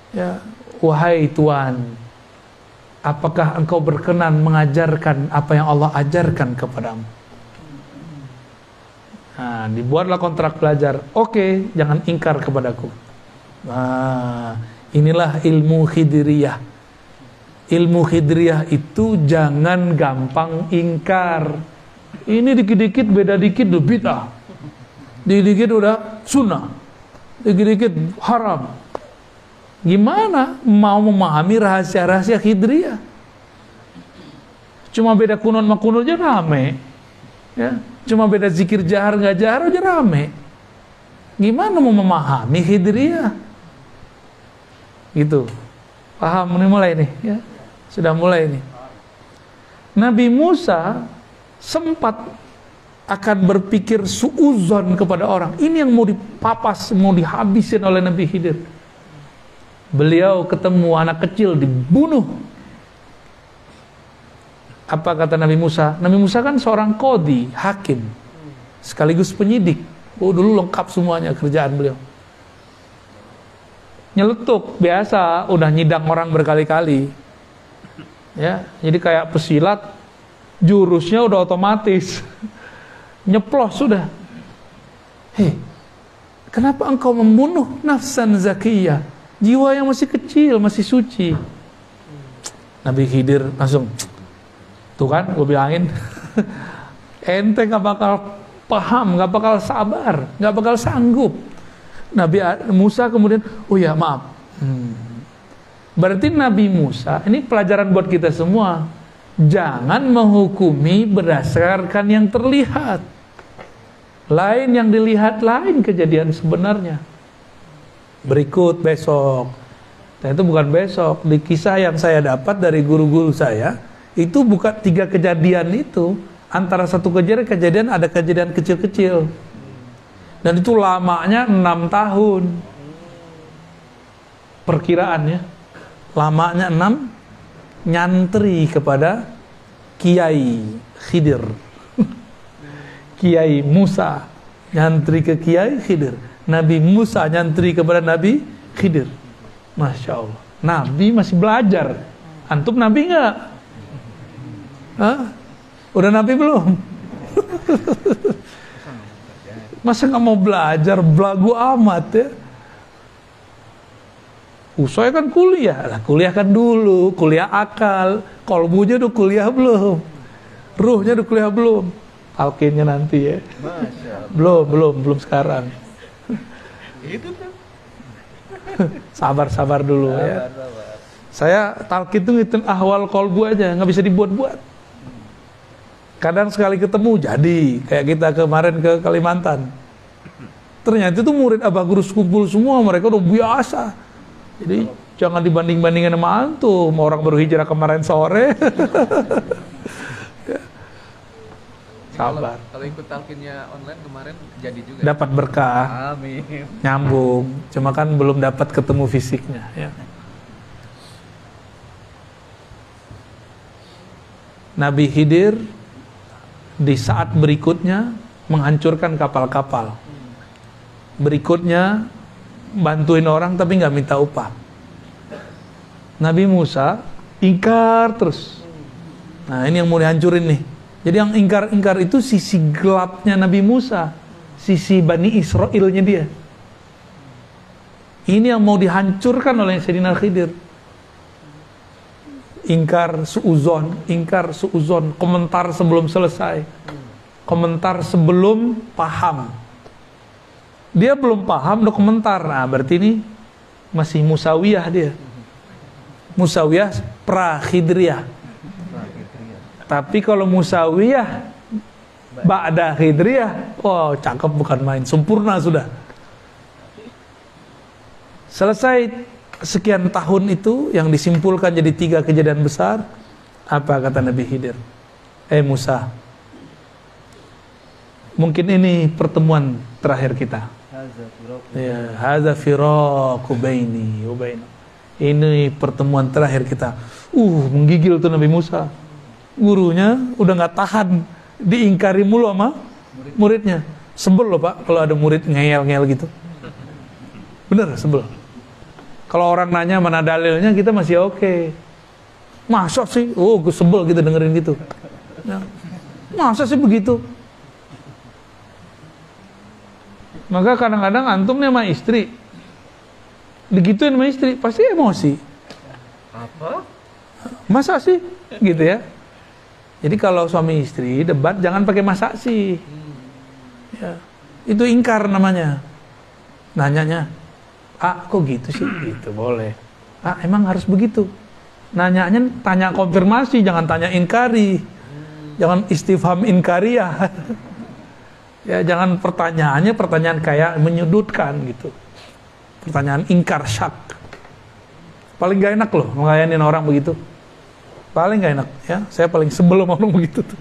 Ya, wahai Tuhan, apakah engkau berkenan mengajarkan apa yang Allah ajarkan kepadamu? Nah, dibuatlah kontrak belajar. Oke, jangan ingkar kepadaku. Nah, inilah ilmu Khidiriyah. Ilmu Khidiriyah itu jangan gampang ingkar. Ini dikit-dikit beda dikit udah bid'ah. Dikit-dikit udah sunnah. Dikit-dikit haram. Gimana mau memahami rahasia-rahasia Khidiriyah? Cuma beda kunut sama kunut aja rame. Ya, cuma beda zikir jahar nggak jahar aja rame. Gimana mau memahami Khidiriyah? Gitu. Paham? Ini mulai nih, ya. Sudah mulai nih. Nabi Musa sempat akan berpikir suuzon kepada orang. Ini yang mau dipapas, mau dihabisin oleh Nabi Khidir. Beliau ketemu anak kecil dibunuh. Apa kata Nabi Musa? Nabi Musa kan seorang qadhi, hakim, sekaligus penyidik. Oh, dulu lengkap semuanya kerjaan beliau. Nyeletuk, biasa, udah nyidang orang berkali-kali. Ya, jadi kayak pesilat, jurusnya udah otomatis. Nyeplos sudah. Hei, kenapa engkau membunuh nafsan zakiyah? Jiwa yang masih kecil, masih suci. Nabi Khidir langsung, tuh kan, gue bilangin, ente gak bakal paham, gak bakal sabar, gak bakal sanggup. Nabi Musa kemudian, oh ya maaf. Berarti Nabi Musa, ini pelajaran buat kita semua. Jangan menghukumi berdasarkan yang terlihat. Lain yang dilihat, lain kejadian sebenarnya. Berikut besok. Dan itu bukan besok. Di kisah yang saya dapat dari guru-guru saya, itu bukan 3 kejadian itu. Antara satu kejadian ada kejadian kecil-kecil. Dan itu lamanya 6 tahun. Perkiraannya. Lamanya 6, nyantri kepada Kiai Khidir. Kiai Musa nyantri ke Kiai Khidir. Nabi Musa nyantri kepada Nabi Khidir. Masya Allah. Nabi masih belajar. Antum Nabi enggak? Hah? Udah Nabi belum? Masa nggak mau belajar? Belagu amat ya. Saya kan kuliah. Lah, kuliah kan dulu. Kuliah akal. Kolbunya udah kuliah belum? Ruhnya udah kuliah belum? Talqinnya nanti ya. Belum sekarang. Itu tuh. Sabar dulu ya. Saya talqin tuh ngitung ahwal kolbu aja, nggak bisa dibuat-buat. Kadang sekali ketemu jadi, kayak kita kemarin ke Kalimantan. Ternyata itu murid Abah Guru kumpul semua, mereka udah biasa. Jadi jangan dibanding-bandingin sama antum, orang baru hijrah kemarin sore. Sabar. Kalau ikut talqinnya online kemarin jadi juga. Dapat berkah. Amin. Nyambung. Cuma kan belum dapat ketemu fisiknya. Ya. Nabi Khidir di saat berikutnya menghancurkan kapal-kapal. Berikutnya bantuin orang tapi nggak minta upah. Nabi Musa ingkar terus. Nah ini yang mau dihancurin nih. Jadi yang ingkar-ingkar itu sisi gelapnya Nabi Musa, sisi Bani Israilnya dia. Ini yang mau dihancurkan oleh Sayyidina Khidir. Ingkar suuzon, komentar sebelum selesai, komentar sebelum paham. Dia belum paham, udah komentar. Nah berarti ini masih Musawiyah dia. Musawiyah pra-Khidriyah. Tapi kalau Musawiyah ba'da Khidriyah, wow cakep bukan main, sempurna sudah. Selesai sekian tahun itu yang disimpulkan jadi 3 kejadian besar. Apa kata Nabi Khidir? Musa, mungkin ini pertemuan terakhir kita. Ya, hadza firaqu baini wa baina. Ini pertemuan terakhir kita. Menggigil tuh Nabi Musa. Gurunya udah nggak tahan, diingkari mulu sama muridnya. Sebel loh Pak kalau ada murid ngeyel-ngeyel gitu. Bener, sebel. Kalau orang nanya mana dalilnya, kita masih oke. Masa sih? Gue sebel gitu dengerin gitu. Ya. Masa sih begitu? Maka kadang-kadang antum nih sama istri, digituin sama istri, pasti emosi. Apa? Masa sih? Gitu ya. Jadi kalau suami istri debat jangan pakai masa sih. Ya. Itu ingkar namanya. Nanyanya, kok gitu sih? Gitu boleh. Emang harus begitu? Nanyanya tanya konfirmasi, jangan tanya ingkari. Jangan istifham inkariyah. Ya, jangan pertanyaan kayak menyudutkan gitu. Pertanyaan ingkar syak. Paling gak enak loh ngelayanin orang begitu. Paling gak enak ya. Saya paling sebel orang begitu tuh.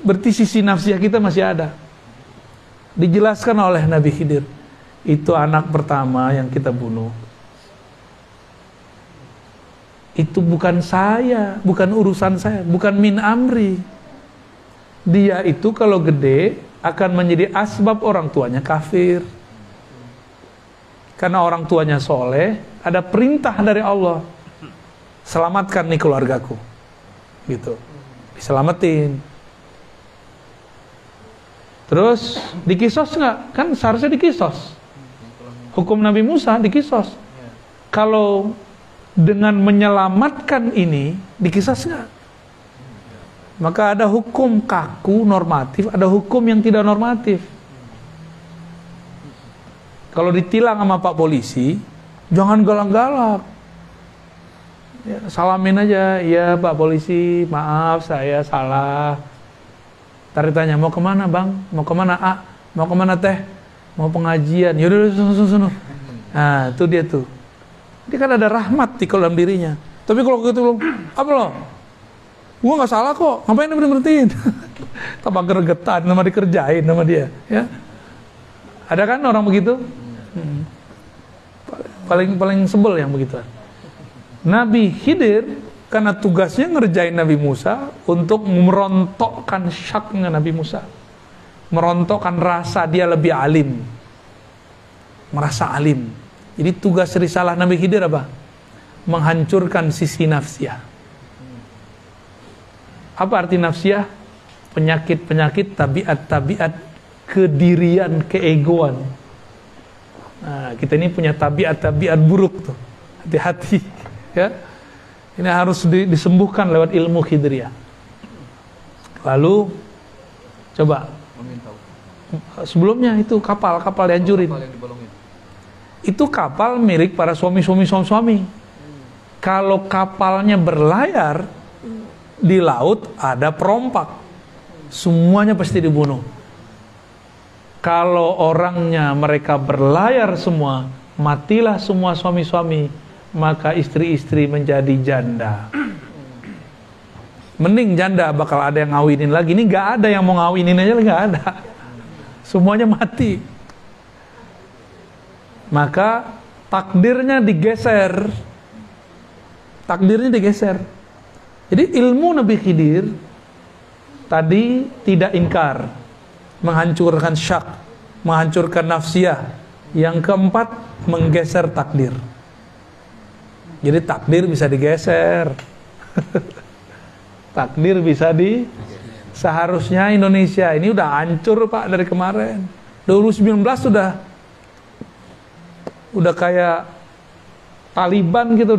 Berarti sisi nafsiyah kita masih ada. Dijelaskan oleh Nabi Khidir, itu anak pertama yang kita bunuh. Itu bukan saya, bukan urusan saya, bukan min amri. Dia itu kalau gede akan menjadi asbab orang tuanya kafir. Karena orang tuanya soleh, ada perintah dari Allah, selamatkan nih keluargaku, gitu, diselamatin. Terus dikisos nggak? Kan seharusnya dikisos. Hukum Nabi Musa dikisos. Kalau dengan menyelamatkan ini dikisos nggak? Maka ada hukum kaku normatif, ada hukum yang tidak normatif. Kalau ditilang sama Pak Polisi, jangan galak-galak. Ya, salamin aja, ya Pak Polisi, maaf saya salah. Ntar ditanya, mau kemana Bang? Mau kemana Mau kemana Teh? Mau pengajian. Yaudah, sono. Nah, itu dia tuh. Dia kan ada rahmat di dalam dirinya. Tapi kalau gitu, apa lo? Gua nggak salah kok, ngapain berhentiin? Tambah gregetan, nama dikerjain sama dia, ya. Ada kan orang begitu? Paling sebel yang begituan. Nabi Khidir karena tugasnya ngerjain Nabi Musa untuk merontokkan syaknya Nabi Musa, merontokkan rasa dia lebih alim, merasa alim. Jadi tugas risalah Nabi Khidir apa? Menghancurkan sisi nafsiyah. Apa arti nafsiyah? Penyakit-penyakit, tabiat-tabiat kedirian, keegoan. Nah, kita ini punya tabiat-tabiat buruk tuh. Hati-hati, ya. Ini harus disembuhkan lewat ilmu Khidriyah. Lalu coba sebelumnya itu kapal dihancurin. Itu kapal milik para suami. Kalau kapalnya berlayar di laut ada perompak, semuanya pasti dibunuh. Kalau orangnya mereka berlayar semua, matilah semua suami-suami, maka istri-istri menjadi janda. Mending janda bakal ada yang ngawinin lagi. Ini gak ada yang mau ngawinin aja, gak ada. Semuanya mati. Maka takdirnya digeser. Jadi ilmu Nabi Khidir tadi tidak ingkar, menghancurkan syak, menghancurkan nafsiyah. Yang keempat, menggeser takdir. Jadi takdir bisa digeser. Takdir bisa seharusnya Indonesia ini udah hancur Pak dari kemarin. 2019 udah kayak Taliban gitu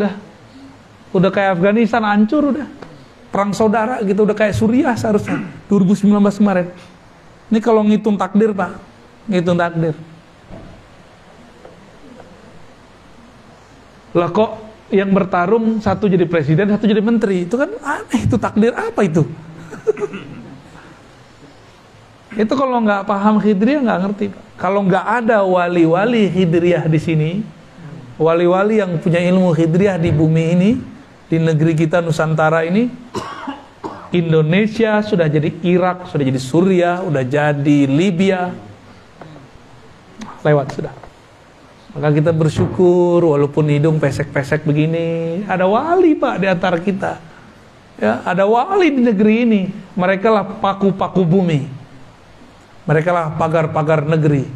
udah kayak Afghanistan hancur udah. Perang saudara gitu udah kayak Suriah seharusnya 2019 kemarin. Ini kalau ngitung takdir Pak, ngitung takdir. Lah kok yang bertarung satu jadi presiden, satu jadi menteri, itu kan aneh, itu takdir apa itu? Itu kalau nggak paham Khidriyah nggak ngerti. Kalau nggak ada wali-wali Khidriyah di sini, wali-wali yang punya ilmu Khidriyah di bumi ini, di negeri kita Nusantara ini, Indonesia sudah jadi Irak, sudah jadi Suriah, sudah jadi Libya. lewat sudah. Maka kita bersyukur walaupun hidung pesek-pesek begini, ada wali Pak di antara kita. Ya, ada wali di negeri ini. Mereka lah paku-paku bumi. Mereka lah pagar-pagar negeri.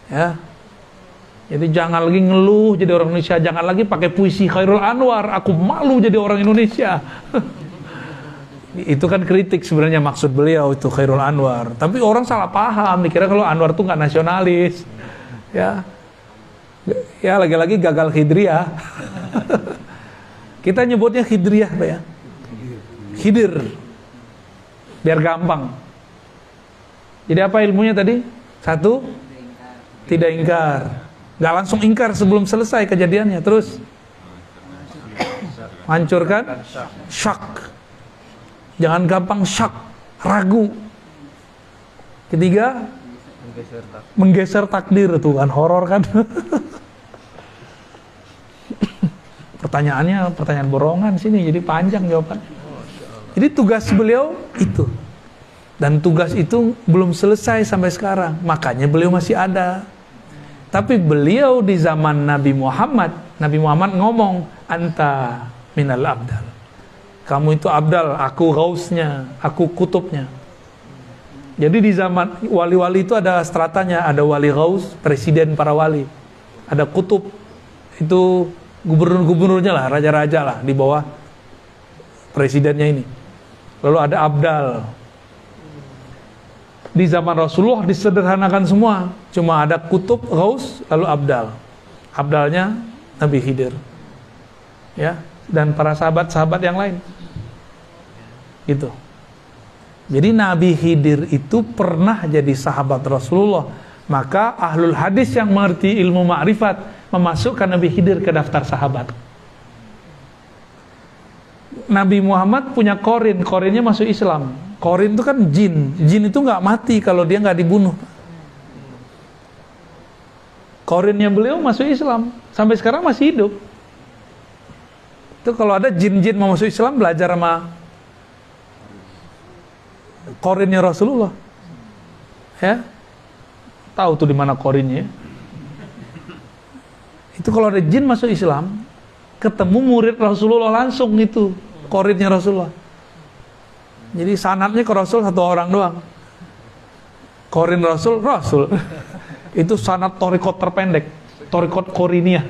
Ya. Jadi jangan lagi ngeluh jadi orang Indonesia, jangan lagi pakai puisi Khairul Anwar, aku malu jadi orang Indonesia. Itu kan kritik sebenarnya maksud beliau itu Khairul Anwar. Tapi orang salah paham, dikira kalau Anwar tuh nggak nasionalis. Ya lagi-lagi gagal Hidriyah. Kita nyebutnya Hidriyah Pak ya. Khidir. Biar gampang. Jadi apa ilmunya tadi? Satu, tidak ingkar. Gak langsung ingkar sebelum selesai kejadiannya. Terus hancurkan syak. Jangan gampang syak, ragu. Ketiga, menggeser takdir. Tuh kan horor kan. Pertanyaannya pertanyaan borongan sini, jadi panjang jawaban. Jadi tugas beliau itu. Dan tugas itu belum selesai sampai sekarang. Makanya beliau masih ada. Tapi beliau di zaman Nabi Muhammad ngomong, anta minal abdal. Kamu itu abdal, aku gausnya, aku kutubnya. Jadi di zaman wali-wali itu ada stratanya, ada wali gaus, presiden para wali. Ada kutub, itu gubernur-gubernurnya lah, raja-raja lah di bawah presidennya ini. Lalu ada abdal. Di zaman Rasulullah disederhanakan semua, cuma ada kutub, gaus, lalu abdal. Abdalnya Nabi Khidir, ya, dan para sahabat-sahabat yang lain. Gitu. Jadi Nabi Khidir itu pernah jadi sahabat Rasulullah. Maka ahlul hadis yang mengerti ilmu ma'rifat memasukkan Nabi Khidir ke daftar sahabat. Nabi Muhammad punya korin, korinnya masuk Islam. Korin itu kan jin. Jin itu nggak mati kalau dia nggak dibunuh. Korinnya beliau masuk Islam. Sampai sekarang masih hidup. Itu kalau ada jin-jin mau masuk Islam, belajar sama korinnya Rasulullah. Ya. Tahu tuh di mana korinnya. Itu kalau ada jin masuk Islam, ketemu murid Rasulullah langsung itu, korinnya Rasulullah. Jadi sanadnya ke Rasul satu orang doang. Korin Rasul, Rasul. Itu sanad torikot terpendek, torikot koriniyah.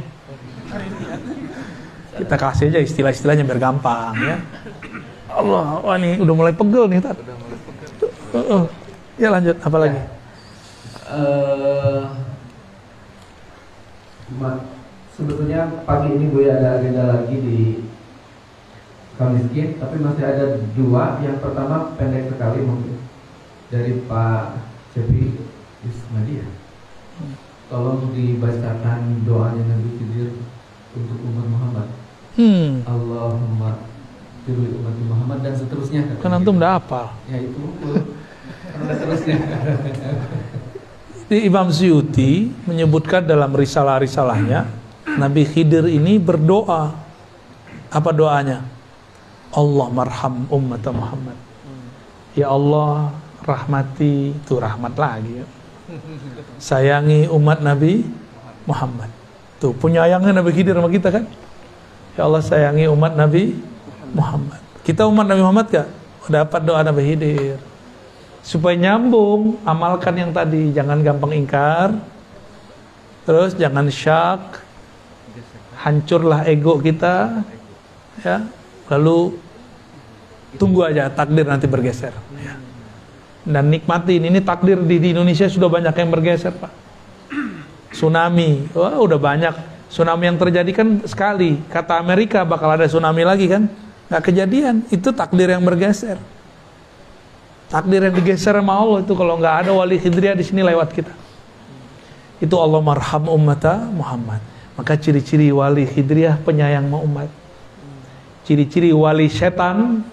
Kita kasih aja istilah-istilahnya biar gampang ya. Allah, wah ini udah mulai pegel nih Tat. Ya lanjut, apa lagi? Sebetulnya pagi ini gue ada agenda lagi di Kamiskin, tapi masih ada dua. Yang pertama pendek sekali mungkin dari Pak Cepi Ismadia. Tolong dibacakan doanya Nabi Khidir untuk umat Muhammad. Allahumma firli umat Muhammad dan seterusnya. Kan antum udah hafal. Ya itu seterusnya. Di Imam Suyuti menyebutkan dalam risalah-risalahnya, Nabi Khidir ini berdoa. Apa doanya? Allah marham ummat Muhammad. Ya Allah, rahmati, itu rahmat lagi ya. Sayangi umat Nabi Muhammad. Tuh, penyayangnya Nabi Khidir sama kita kan? Ya Allah, sayangi umat Nabi Muhammad. Kita umat Nabi Muhammad gak? Dapat doa Nabi Khidir. Supaya nyambung, amalkan yang tadi. Jangan gampang ingkar. Terus jangan syak. Hancurlah ego kita. Ya. Lalu tunggu aja takdir nanti bergeser ya. Dan nikmatin, ini takdir di Indonesia sudah banyak yang bergeser Pak. Tsunami, wah udah banyak. Tsunami yang terjadi kan sekali. Kata Amerika bakal ada tsunami lagi kan, nggak kejadian. Itu takdir yang bergeser. Takdir yang digeser sama Allah itu. Kalau nggak ada wali Khidriyah di sini lewat kita. Itu Allah marham ummata Muhammad. Maka ciri-ciri wali Khidriyah penyayang sama umat. Ciri-ciri wali setan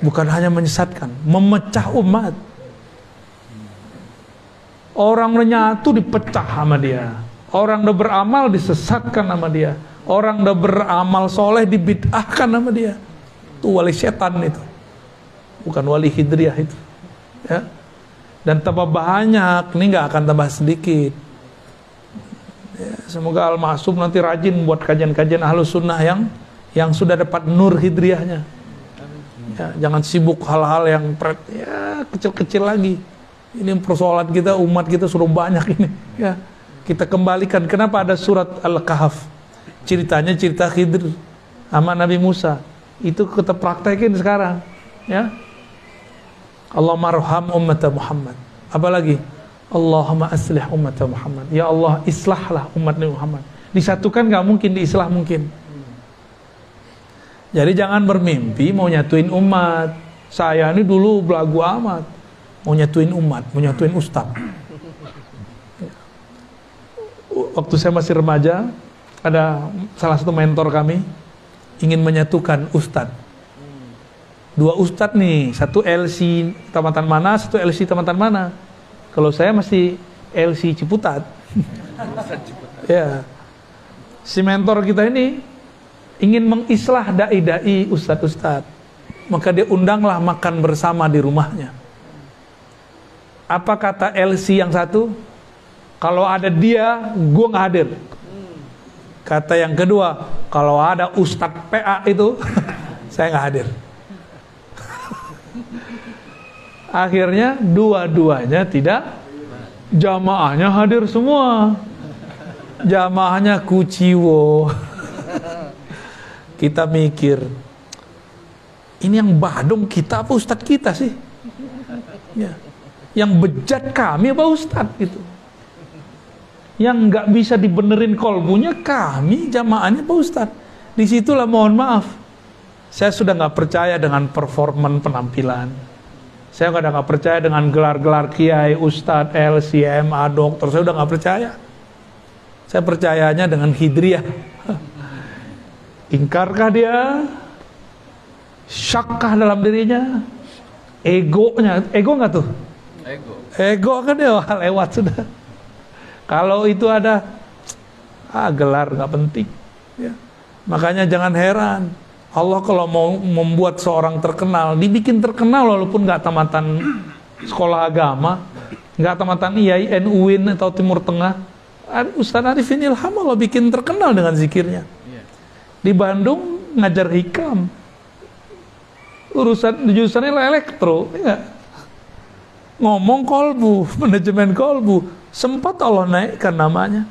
bukan hanya menyesatkan, memecah umat. Orang udah nyatu dipecah sama dia. Orang udah beramal disesatkan sama dia. Orang udah beramal soleh dibid'ahkan sama dia. Itu wali setan itu. Bukan wali Khidriyah itu. Ya. dan tambah banyak, ini nggak akan tambah sedikit. Ya, semoga Al-Ma'sum nanti rajin buat kajian-kajian Ahlus Sunnah yang sudah dapat nur hidriyahnya. Ya, jangan sibuk hal-hal yang kecil-kecil lagi. Ini persoalan kita, umat kita sudah banyak ini. Ya, kita kembalikan. Kenapa ada surat Al-Kahf? Ceritanya cerita Khidir sama Nabi Musa. Itu kita praktekin sekarang. Ya, Allahumma arham ummat Muhammad. Apalagi? Allahumma aslih ummat Muhammad. Ya Allah, islahlah umat Nabi Muhammad. Disatukan nggak mungkin, diislah mungkin. Jadi jangan bermimpi mau nyatuin umat. Saya ini dulu belagu amat, mau nyatuin umat, mau nyatuin ustaz. Waktu saya masih remaja, ada salah satu mentor kami ingin menyatukan ustaz. Dua ustaz nih, satu LC tamatan mana, satu LC tamatan mana. Kalau saya masih LC Ciputat. Ya, si mentor kita ini ingin mengislah dai-dai, ustadz-ustadz, maka dia undanglah makan bersama di rumahnya. Apa kata LC yang satu? Kalau ada dia, gue nggak hadir. Kata yang kedua, kalau ada ustadz PA itu, saya nggak hadir. Akhirnya dua-duanya tidak, jamaahnya hadir semua. Jamaahnya kuciwo. Kita mikir, ini yang badung kita apa ustadz kita sih? Ya. Yang bejat kami apa ustadz gitu? Yang nggak bisa dibenerin kolbunya kami, jamaahnya apa ustadz? Disitulah mohon maaf, saya sudah nggak percaya dengan performan penampilan. Saya nggak percaya dengan gelar-gelar kiai, ustadz, LC, MA, dokter. Saya udah nggak percaya. Saya percayanya dengan hidriyah. Ingkarkah dia? Syakkah dalam dirinya? Egonya, ego nggak tuh? Ego kan ya lewat sudah. Kalau itu ada, gelar nggak penting. Ya. Makanya jangan heran. Allah kalau mau membuat seorang terkenal, dibikin terkenal walaupun nggak tamatan sekolah agama, nggak tamatan IAIN, UIN atau Timur Tengah. Ustaz Arifin Ilham Allah bikin terkenal dengan zikirnya. Di Bandung ngajar hikam, jurusannya elektro, ya. Ngomong kolbu, manajemen kolbu, sempat Allah naikkan namanya.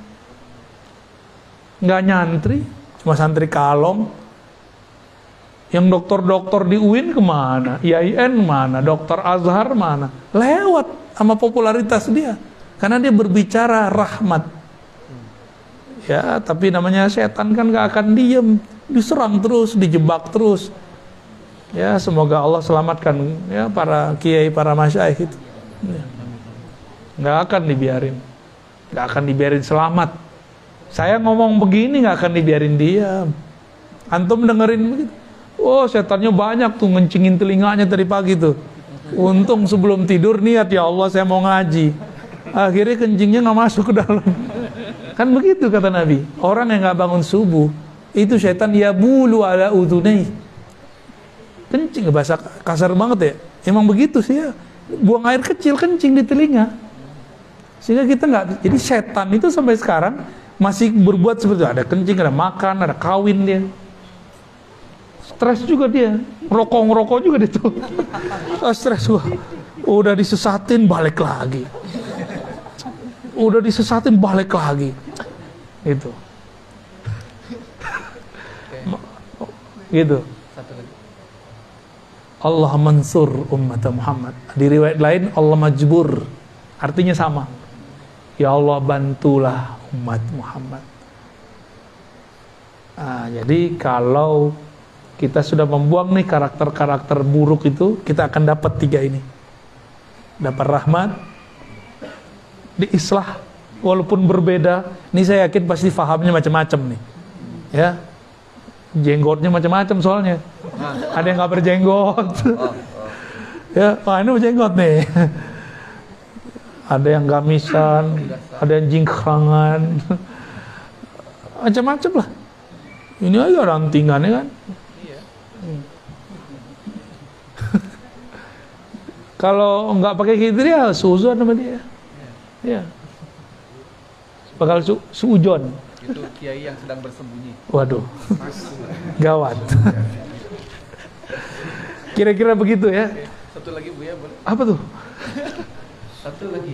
Nggak nyantri, cuma santri kalong. Yang dokter-dokter di UIN kemana? IAIN mana? Dokter Azhar mana? Lewat sama popularitas dia, karena dia berbicara rahmat. Ya, tapi namanya setan kan gak akan diem, diserang terus, dijebak terus. Ya, semoga Allah selamatkan ya para kiai, para masyaikh itu. Ya. Gak akan dibiarin, gak akan dibiarin selamat. Saya ngomong begini gak akan dibiarin diam. Antum dengerin begitu, oh setannya banyak tuh ngencingin telinganya tadi pagi tuh. Untung sebelum tidur niat, ya Allah saya mau ngaji. Akhirnya kencingnya gak masuk ke dalam. Kan begitu kata Nabi, orang yang nggak bangun subuh itu setan ya bulu ala udhunai. Kencing, bahasa kasar banget ya. Emang begitu sih ya, buang air kecil kencing di telinga. Sehingga kita nggak, jadi setan itu sampai sekarang masih berbuat seperti itu. Ada kencing, ada makan, ada kawin dia. Stres juga dia, ngerokok juga dia tuh. Stres gua, udah disesatin balik lagi. Udah disesatin balik lagi. Itu. Gitu. Allah mansur umat Muhammad. Di riwayat lain Allah majbur. Artinya sama. Ya Allah bantulah umat Muhammad. Jadi kalau kita sudah membuang nih karakter-karakter buruk itu, kita akan dapat 3 ini. Dapat rahmat, diislah walaupun berbeda. Ini saya yakin pasti fahamnya macam-macam nih, ya. Jenggotnya macam-macam soalnya. Ada yang nggak berjenggot, ya. Ini berjenggot nih. Ada yang gamisan, ada yang jingkrangan, macam-macam lah. Ini aja rantingannya kan. Kalau nggak pakai gitu ya suzon sama dia. Ya. Bakal suujon. Itu kiai yang sedang bersembunyi. Waduh. Gawat. Kira-kira begitu ya. Satu lagi Bu ya, boleh? Apa tuh? Satu lagi.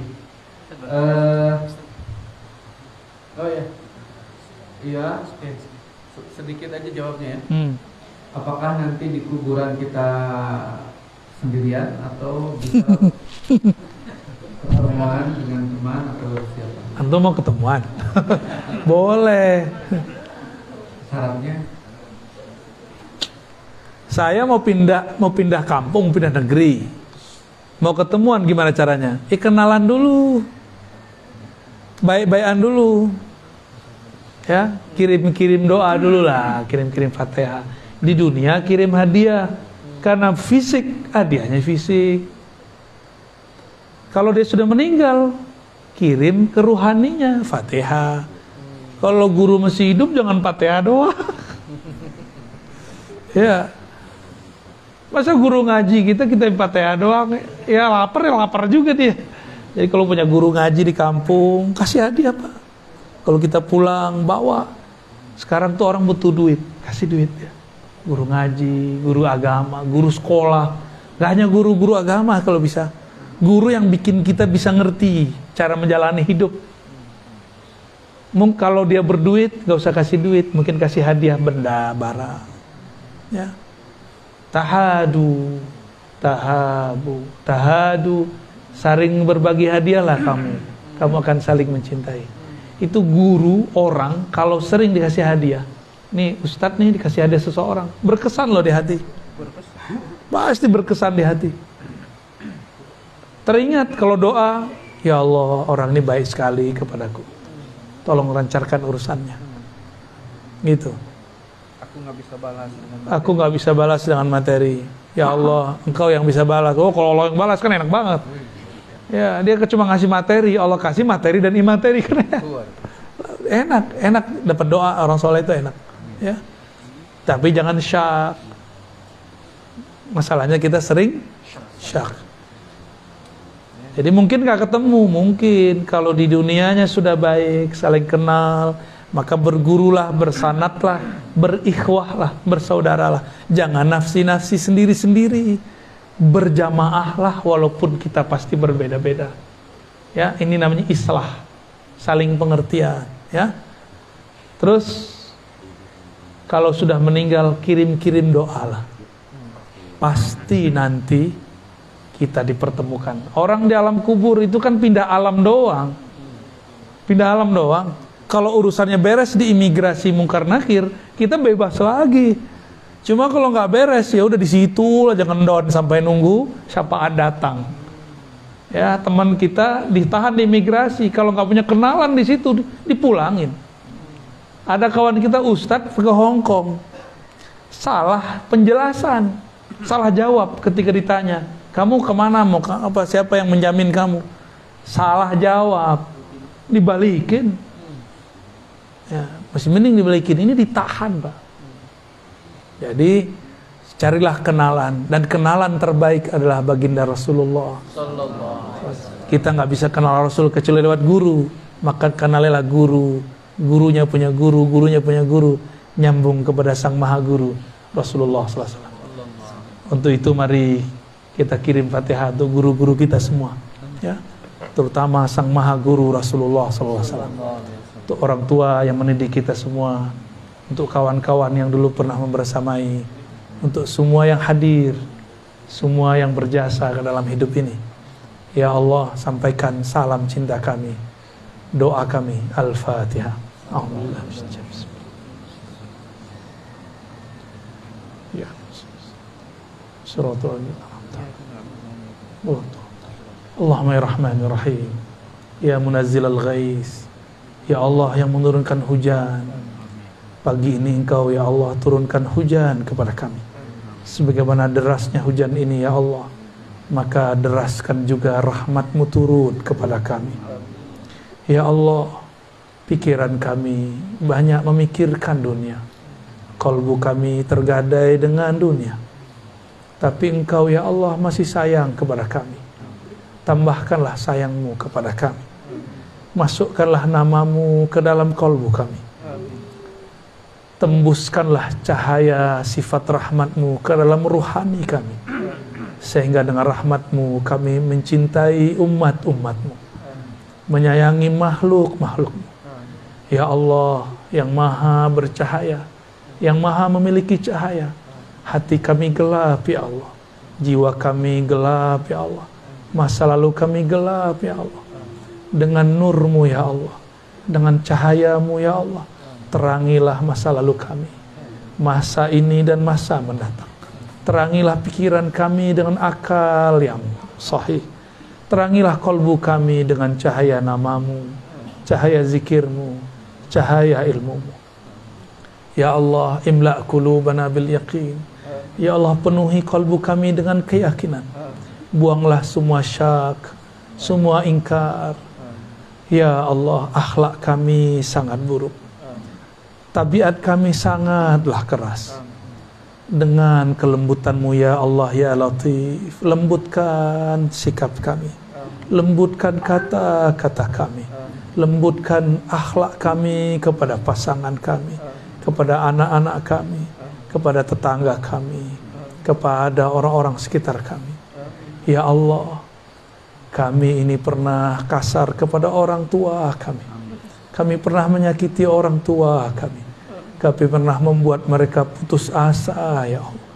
Oh ya. Iya, sedikit aja jawabnya ya. Apakah nanti di kuburan kita sendirian atau bisa ketemuan dengan teman atau siapa? Antum mau ketemuan? Boleh. Syaratnya? Saya mau pindah kampung, pindah negeri. Mau ketemuan gimana caranya? Kenalan dulu. Baik-baikan dulu. Ya, kirim-kirim doa dulu lah, kirim-kirim Fatihah. Di dunia kirim hadiah. Karena fisik, hadiahnya fisik. Kalau dia sudah meninggal, kirim ke ruhaninya, Fatihah. Kalau guru masih hidup, jangan Fatihah doang. Ya. Masa guru ngaji kita Fatihah doang? Ya lapar juga dia. Jadi kalau punya guru ngaji di kampung, kasih hadiah Pak. Kalau kita pulang, bawa. Sekarang tuh orang butuh duit, kasih duit ya. Guru ngaji, guru agama, guru sekolah. Gak hanya guru-guru agama kalau bisa. Guru yang bikin kita bisa ngerti cara menjalani hidup. Kalau dia berduit, gak usah kasih duit. Mungkin kasih hadiah benda, barang. Ya. Tahadu, saling berbagi hadiahlah kamu. Kamu akan saling mencintai. Itu guru orang kalau sering dikasih hadiah. Nih Ustadz nih dikasih hadiah seseorang, berkesan loh di hati. Pasti berkesan di hati. Teringat kalau doa, ya Allah orang ini baik sekali kepadaku. Tolong lancarkan urusannya. Gitu. Aku nggak bisa balas dengan materi. Ya Allah, Engkau yang bisa balas. Oh, kalau Allah yang balas kan enak banget. Ya, dia cuma ngasih materi, Allah kasih materi dan imateri kan enak dapat doa orang soleh itu enak. Ya. Tapi jangan syak. Masalahnya kita sering syak. Jadi mungkin gak ketemu, mungkin kalau di dunianya sudah baik, saling kenal, maka bergurulah, bersanatlah, berikhwahlah, bersaudaralah. Jangan nafsi-nafsi sendiri-sendiri. Berjamaahlah walaupun kita pasti berbeda-beda. Ya, ini namanya islah, saling pengertian, ya. Terus kalau sudah meninggal kirim-kirim doa lah. Pasti nanti kita dipertemukan. Orang di alam kubur itu kan pindah alam doang. Pindah alam doang. Kalau urusannya beres di imigrasi mungkar nakir, kita bebas lagi. Cuma kalau nggak beres ya udah di situ lah, jangan down sampai nunggu syafaat datang. Ya, teman kita ditahan di imigrasi, kalau nggak punya kenalan di situ dipulangin. Ada kawan kita Ustadz ke Hong Kong, salah penjelasan, salah jawab ketika ditanya, kamu kemana, mau apa, siapa yang menjamin kamu? Salah jawab, dibalikin. Ya, masih mending dibalikin, ini ditahan Pak. Jadi carilah kenalan, dan kenalan terbaik adalah baginda Rasulullah. Kita nggak bisa kenal Rasul kecuali lewat guru, maka kenalilah guru. Gurunya punya guru, gurunya punya guru, nyambung kepada sang maha guru Rasulullah SAW. Untuk itu mari kita kirim Fatihah untuk guru-guru kita semua, ya, terutama sang maha guru Rasulullah SAW. Untuk orang tua yang mendidik kita semua, untuk kawan-kawan yang dulu pernah membersamai, untuk semua yang hadir, semua yang berjasa ke dalam hidup ini. Ya Allah, sampaikan salam cinta kami, doa kami. Al-Fatihah. Ya. Allahumma ya Rahman ya Rahim, ya Munazzil al-Ghais, ya Allah yang menurunkan hujan. Pagi ini Engkau ya Allah turunkan hujan kepada kami. Sebagaimana derasnya hujan ini ya Allah, maka deraskan juga rahmat-Mu turun kepada kami. Ya Allah, pikiran kami banyak memikirkan dunia, kalbu kami tergadai dengan dunia. Tapi Engkau ya Allah masih sayang kepada kami. Tambahkanlah sayang-Mu kepada kami. Masukkanlah nama-Mu ke dalam kalbu kami. Tembuskanlah cahaya sifat rahmat-Mu ke dalam ruhani kami. Sehingga dengan rahmat-Mu kami mencintai umat-umat-Mu. Menyayangi makhluk-makhluk-Mu. Ya Allah yang maha bercahaya, yang maha memiliki cahaya. Hati kami gelap ya Allah, jiwa kami gelap ya Allah, masa lalu kami gelap ya Allah. Dengan nur-Mu ya Allah, dengan cahaya-Mu ya Allah, terangilah masa lalu kami, masa ini dan masa mendatang. Terangilah pikiran kami dengan akal yang sahih. Terangilah kalbu kami dengan cahaya nama-Mu, cahaya zikir-Mu, cahaya ilmu-Mu. Ya Allah, imla' qulubana bil yaqin. Ya Allah, penuhi kalbu kami dengan keyakinan. Buanglah semua syak, semua ingkar. Ya Allah, akhlak kami sangat buruk. Tabiat kami sangatlah keras. Dengan kelembutan-Mu ya Allah ya Latif, lembutkan sikap kami. Lembutkan kata-kata kami. Lembutkan akhlak kami kepada pasangan kami, kepada anak-anak kami, kepada tetangga kami, kepada orang-orang sekitar kami. Ya Allah, kami ini pernah kasar kepada orang tua kami. Kami pernah menyakiti orang tua kami. Kami pernah membuat mereka putus asa, ya Allah.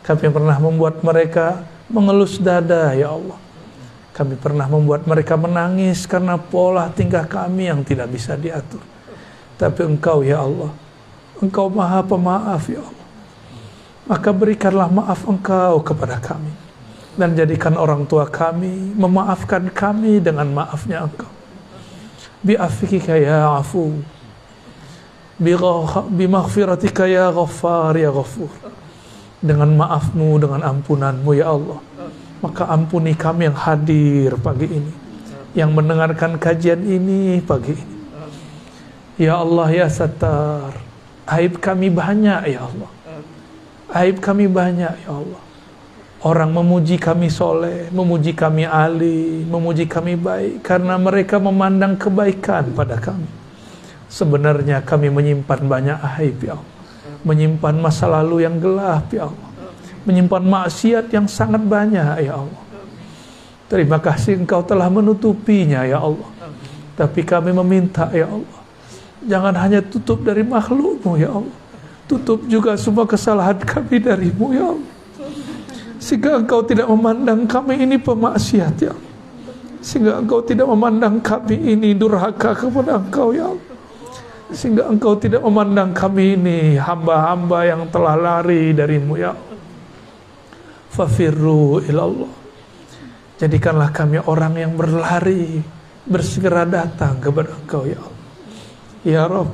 Kami pernah membuat mereka mengelus dada, ya Allah. Kami pernah membuat mereka menangis karena pola tingkah kami yang tidak bisa diatur. Tapi Engkau, ya Allah, Engkau maha pemaaf, ya Allah. Maka berikanlah maaf Engkau kepada kami. Dan jadikan orang tua kami memaafkan kami dengan maafnya Engkau. Bi'afika ya afu, bimaghfiratika ya ghaffar ya ghafur. Dengan maafmu, dengan ampunanmu ya Allah. Maka ampuni kami yang hadir pagi ini, yang mendengarkan kajian ini pagi ini. Ya Allah ya Sattar, aib kami banyak ya Allah. Aib kami banyak ya Allah. Orang memuji kami soleh, memuji kami alim, memuji kami baik karena mereka memandang kebaikan pada kami. Sebenarnya kami menyimpan banyak aib ya Allah. Menyimpan masa lalu yang gelap ya Allah. Menyimpan maksiat yang sangat banyak ya Allah. Terima kasih Engkau telah menutupinya ya Allah. Tapi kami meminta ya Allah, jangan hanya tutup dari makhluk-Mu ya Allah, tutup juga semua kesalahan kami dari-Mu ya Allah. Sehingga Engkau tidak memandang kami ini pemaksiat ya Allah. Sehingga Engkau tidak memandang kami ini durhaka kepada Engkau ya Allah. Sehingga Engkau tidak memandang kami ini hamba-hamba yang telah lari dari-Mu ya Allah. Fafirru ilallah. Jadikanlah kami orang yang berlari, bersegera datang kepada Engkau ya Allah. Ya Rabb,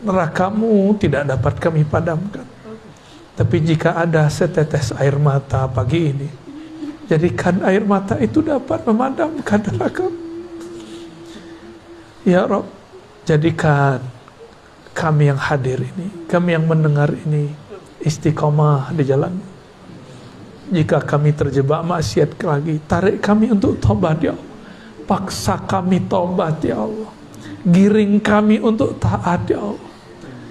neraka-Mu tidak dapat kami padamkan. Tapi jika ada setetes air mata pagi ini, jadikan air mata itu dapat memadamkan neraka. Ya Rabb, jadikan kami yang hadir ini, kami yang mendengar ini, istiqomah di jalan. Jika kami terjebak maksiat lagi, tarik kami untuk tobat ya Allah. Paksa kami tobat ya Allah. Giring kami untuk taat ya Allah.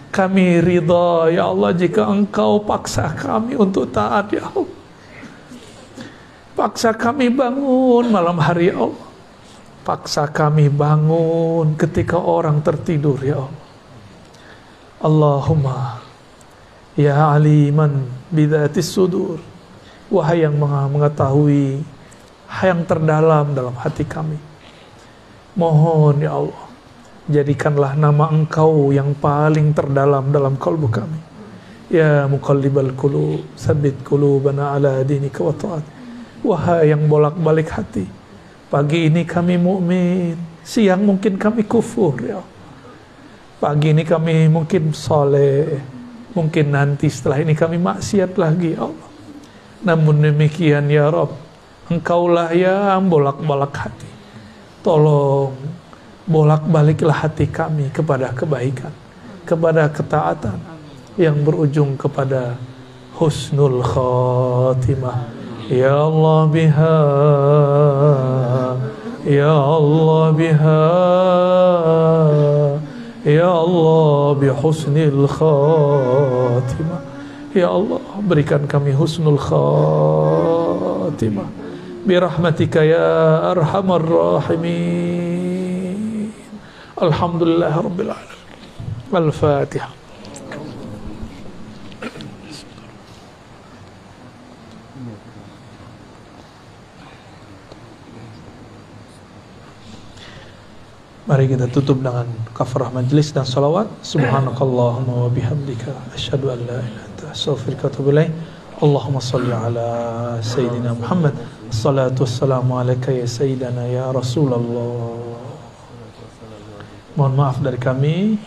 Kami ridha ya Allah jika Engkau paksa kami untuk taat ya Allah. Paksa kami bangun malam hari ya Allah. Paksa kami bangun ketika orang tertidur ya Allah. Allahumma ya aliman bidzatis sudur. Wahai yang mengetahui yang terdalam dalam hati kami, mohon ya Allah, jadikanlah nama Engkau yang paling terdalam dalam kalbu kami. Ya muqallibal qulub, tsabbit qulubana ala dinika wa ta'at. Wahai yang bolak-balik hati, pagi ini kami mukmin, siang mungkin kami kufur ya. Pagi ini kami mungkin soleh, mungkin nanti setelah ini kami maksiat lagi ya Allah. Namun demikian ya Rabb, Engkaulah yang bolak-balik hati. Tolong bolak-baliklah hati kami kepada kebaikan, kepada ketaatan yang berujung kepada husnul khatimah. Ya Allah biha, Ya Allah biha, Ya Allah bihusnil khatimah. Ya Allah, berikan kami husnul khatimah birahmatika ya arhamar rahimin. Alhamdulillah rabbil alamin. Al-Fatihah. Mari kita tutup dengan kafarah majlis dan salawat. Subhanakallahumma wa bihamdika asyhadu an la ilaha illa anta astaghfiruka wa atubu ilaik. Allahumma salli ala sayyidina Muhammad. Assalatu wassalamu alayka ya sayyidana ya Rasulullah. Mohon maaf dari kami.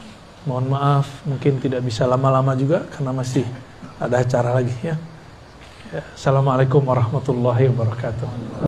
Mohon maaf mungkin tidak bisa lama-lama juga karena masih ada acara lagi ya. Assalamualaikum warahmatullahi wabarakatuh.